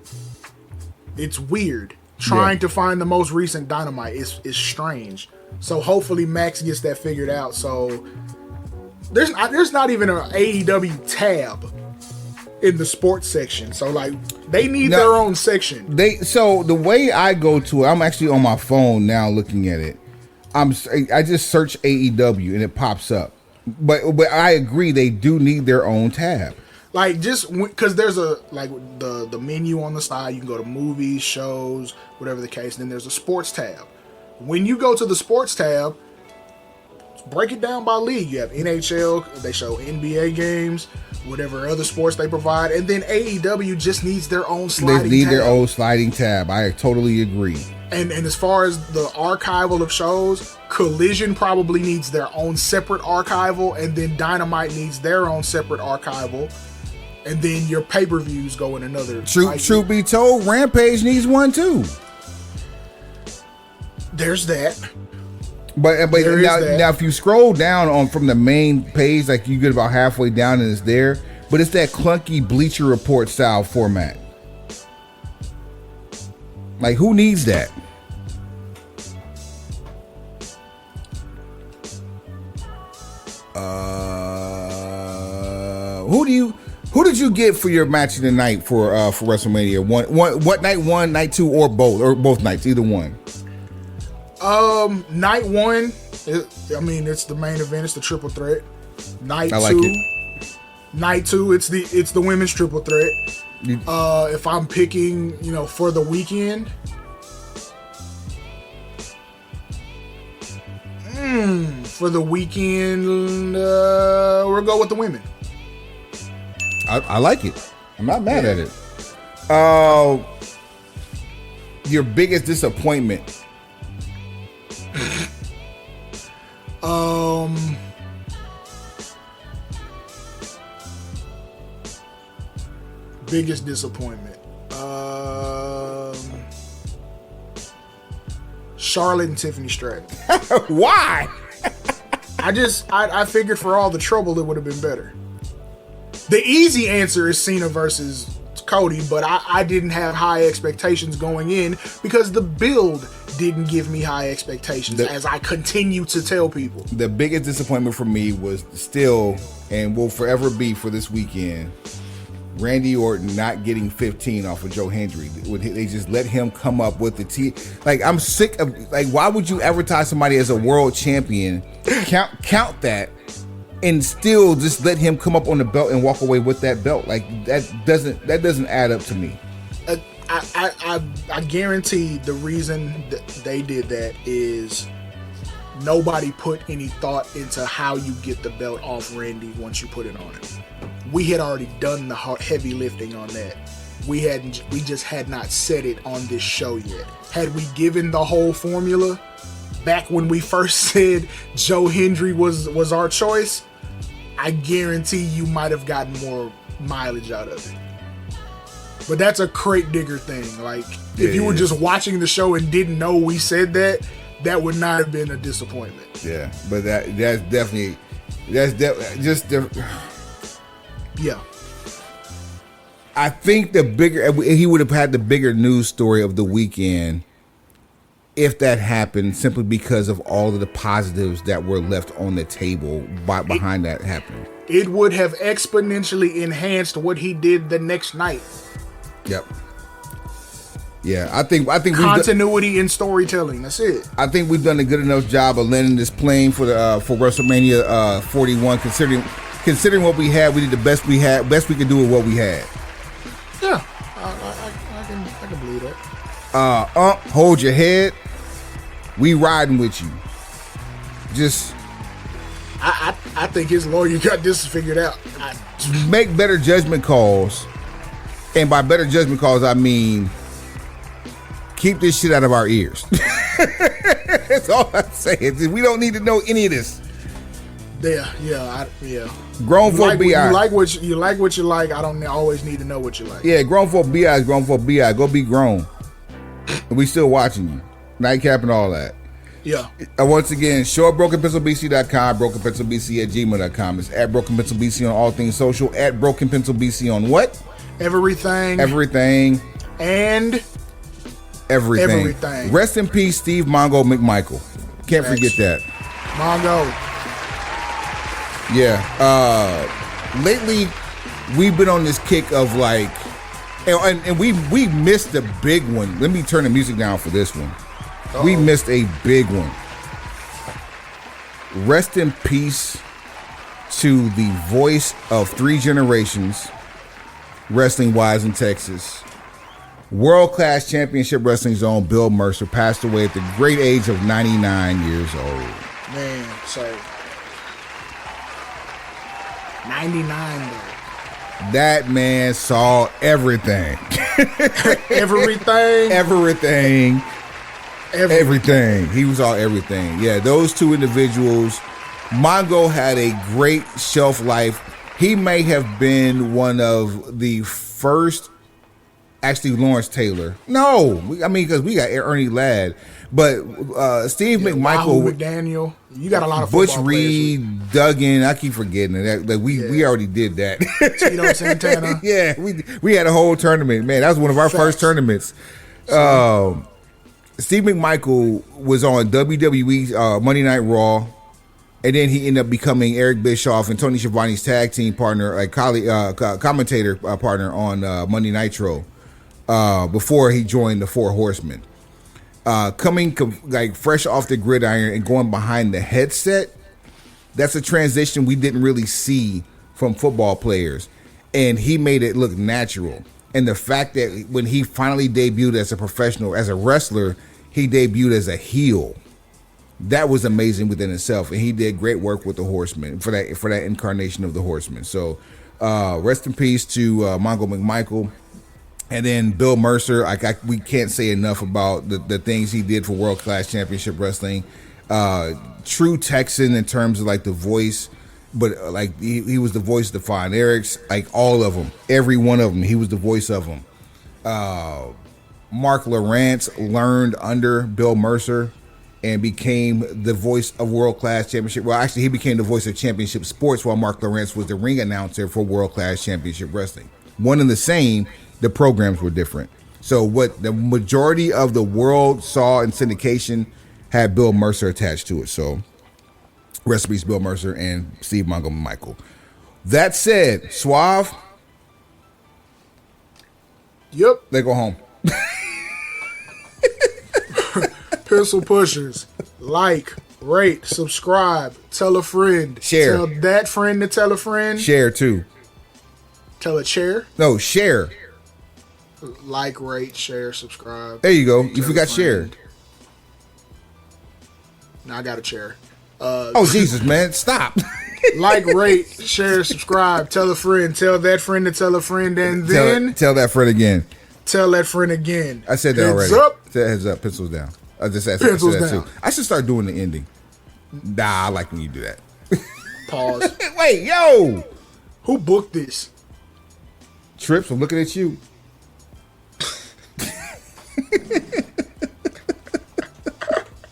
It's weird. Trying to find the most recent Dynamite is strange. So hopefully Max gets that figured out. So there's not even an AEW tab in the sports section. So they need their own section. So the way I go to it, I'm actually on my phone now looking at it. I just search AEW and it pops up. But I agree they do need their own tab. Just because there's the menu on the side, you can go to movies, shows, whatever the case. And then there's a sports tab. When you go to the sports tab, break it down by league. You have NHL, they show NBA games, whatever other sports they provide, and then AEW just needs their own sliding tab. They need their own sliding tab. I totally agree. And as far as the archival of shows, Collision probably needs their own separate archival, and then Dynamite needs their own separate archival, and then your pay-per-views go in another. Truth be told, Rampage needs one too. There's that. But now if you scroll down from the main page, you get about halfway down and it's there, but it's that clunky Bleacher Report style format. Who needs that? Who did you get for your match of the night for WrestleMania? What night one, night two, or both nights, either one? Night one, it's the main event. It's the triple threat. Night two, it's the women's triple threat. If I'm picking, for the weekend, we'll go with the women. I like it. I'm not mad at it. Your biggest disappointment? Biggest disappointment. Charlotte and Tiffany Stratton. Why? I figured for all the trouble it would have been better. The easy answer is Cena versus Cody, but I didn't have high expectations going in because the build didn't give me high expectations, as I continue to tell people. The biggest disappointment for me was still, and will forever be for this weekend, Randy Orton not getting 15 off of Joe Hendry. They just let him come up with the T. I'm sick of, why would you advertise somebody as a world champion, count that, and still just let him come up on the belt and walk away with that belt? That doesn't add up to me. I guarantee the reason that they did that is nobody put any thought into how you get the belt off Randy once you put it on him. We had already done the heavy lifting on that. We just had not said it on this show yet. Had we given the whole formula back when we first said Joe Hendry was our choice, I guarantee you might have gotten more mileage out of it. But that's a crate digger thing. If you were just watching the show and didn't know we said that, that would not have been a disappointment. Yeah, but that's definitely yeah. I think he would have had the bigger news story of the weekend if that happened, simply because of all of the positives that were left on the table behind that happening. It would have exponentially enhanced what he did the next night. Yep. Yeah, I think continuity in storytelling. That's it. I think we've done a good enough job of landing this plane for WrestleMania 41. Considering what we had, we did the best we could do with what we had. Yeah, I can believe that. Hold your head. We riding with you. Just I think his lawyer got this figured out. make better judgment calls, and by better judgment calls, I mean keep this shit out of our ears. That's all I'm saying. We don't need to know any of this. Yeah. Grown folk bi. You like what you like. I don't always need to know what you like. Yeah, grown folk bi is grown folk bi. Go be grown. And we still watching you. Nightcap and all that. Yeah. Once again, show at brokenpencilbc.com, brokenpencilbc@gmail.com. It's at brokenpencilbc on all things social. At brokenpencilbc on what? Everything. And everything. Rest in peace, Steve Mongo McMichael. Can't forget that. Mongo. Yeah. Lately, we've been on this kick of like, and we missed a big one. Let me turn the music down for this one. Uh-oh. We missed a big one. Rest in peace to the voice of 3 generations, wrestling-wise in Texas. World-class championship wrestling zone Bill Mercer passed away at the great age of 99 years old. Man, so 99 though. That man saw everything. Everything. He was all everything. Yeah, those 2 individuals. Mongo had a great shelf life. He may have been one of the first. Actually, Lawrence Taylor. No, I mean, because we got Ernie Ladd. But Steve McMichael. McDaniel. You got a lot of Butch Reed, Duggan. I keep forgetting it. We already did that. Tito Santana. Yeah, we had a whole tournament. Man, that was one of our first tournaments. Steve McMichael was on WWE Monday Night Raw. And then he ended up becoming Eric Bischoff and Tony Schiavone's tag team partner, a commentator partner on Monday Nitro. Before he joined the Four Horsemen. Coming like fresh off the gridiron and going behind the headset, that's a transition we didn't really see from football players. And he made it look natural. And the fact that when he finally debuted as a professional, as a wrestler, he debuted as a heel. That was amazing within itself. And he did great work with the Horsemen for that incarnation of the Horsemen. So rest in peace to Mongo McMichael. And then Bill Mercer, we can't say enough about the things he did for World Class Championship Wrestling. True Texan in terms of like the voice, but like he was the voice of the Fine Erics, like all of them, every one of them, he was the voice of them. Mark Lawrence learned under Bill Mercer and became the voice of World Class Championship. Well, actually, he became the voice of Championship Sports while Mark Lawrence was the ring announcer for World Class Championship Wrestling. One and the same. The programs were different. So what the majority of the world saw in syndication had Bill Mercer attached to it. So rest in peace, Bill Mercer and Steve Mongo McMichael. That said, Suave. Yep. They go home. Pencil pushers. Like, rate, subscribe, tell a friend. Share. Tell that friend to tell a friend. Share too. Tell a chair. No, share. Like, rate, share, subscribe. There you go. You forgot share. No, I got a chair. Oh, Jesus, man. Stop. Like, rate, share, subscribe. Tell a friend. Tell that friend to tell a friend. And then... Tell that friend again. Tell that friend again. I said that Heads already. Up. Heads up. Pencils down. I just said Pencils that down. too. I should start doing the ending. Nah, I like when you do that. Pause. Wait, yo. Who booked this? Trips, I'm looking at you.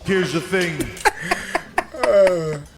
Here's the thing.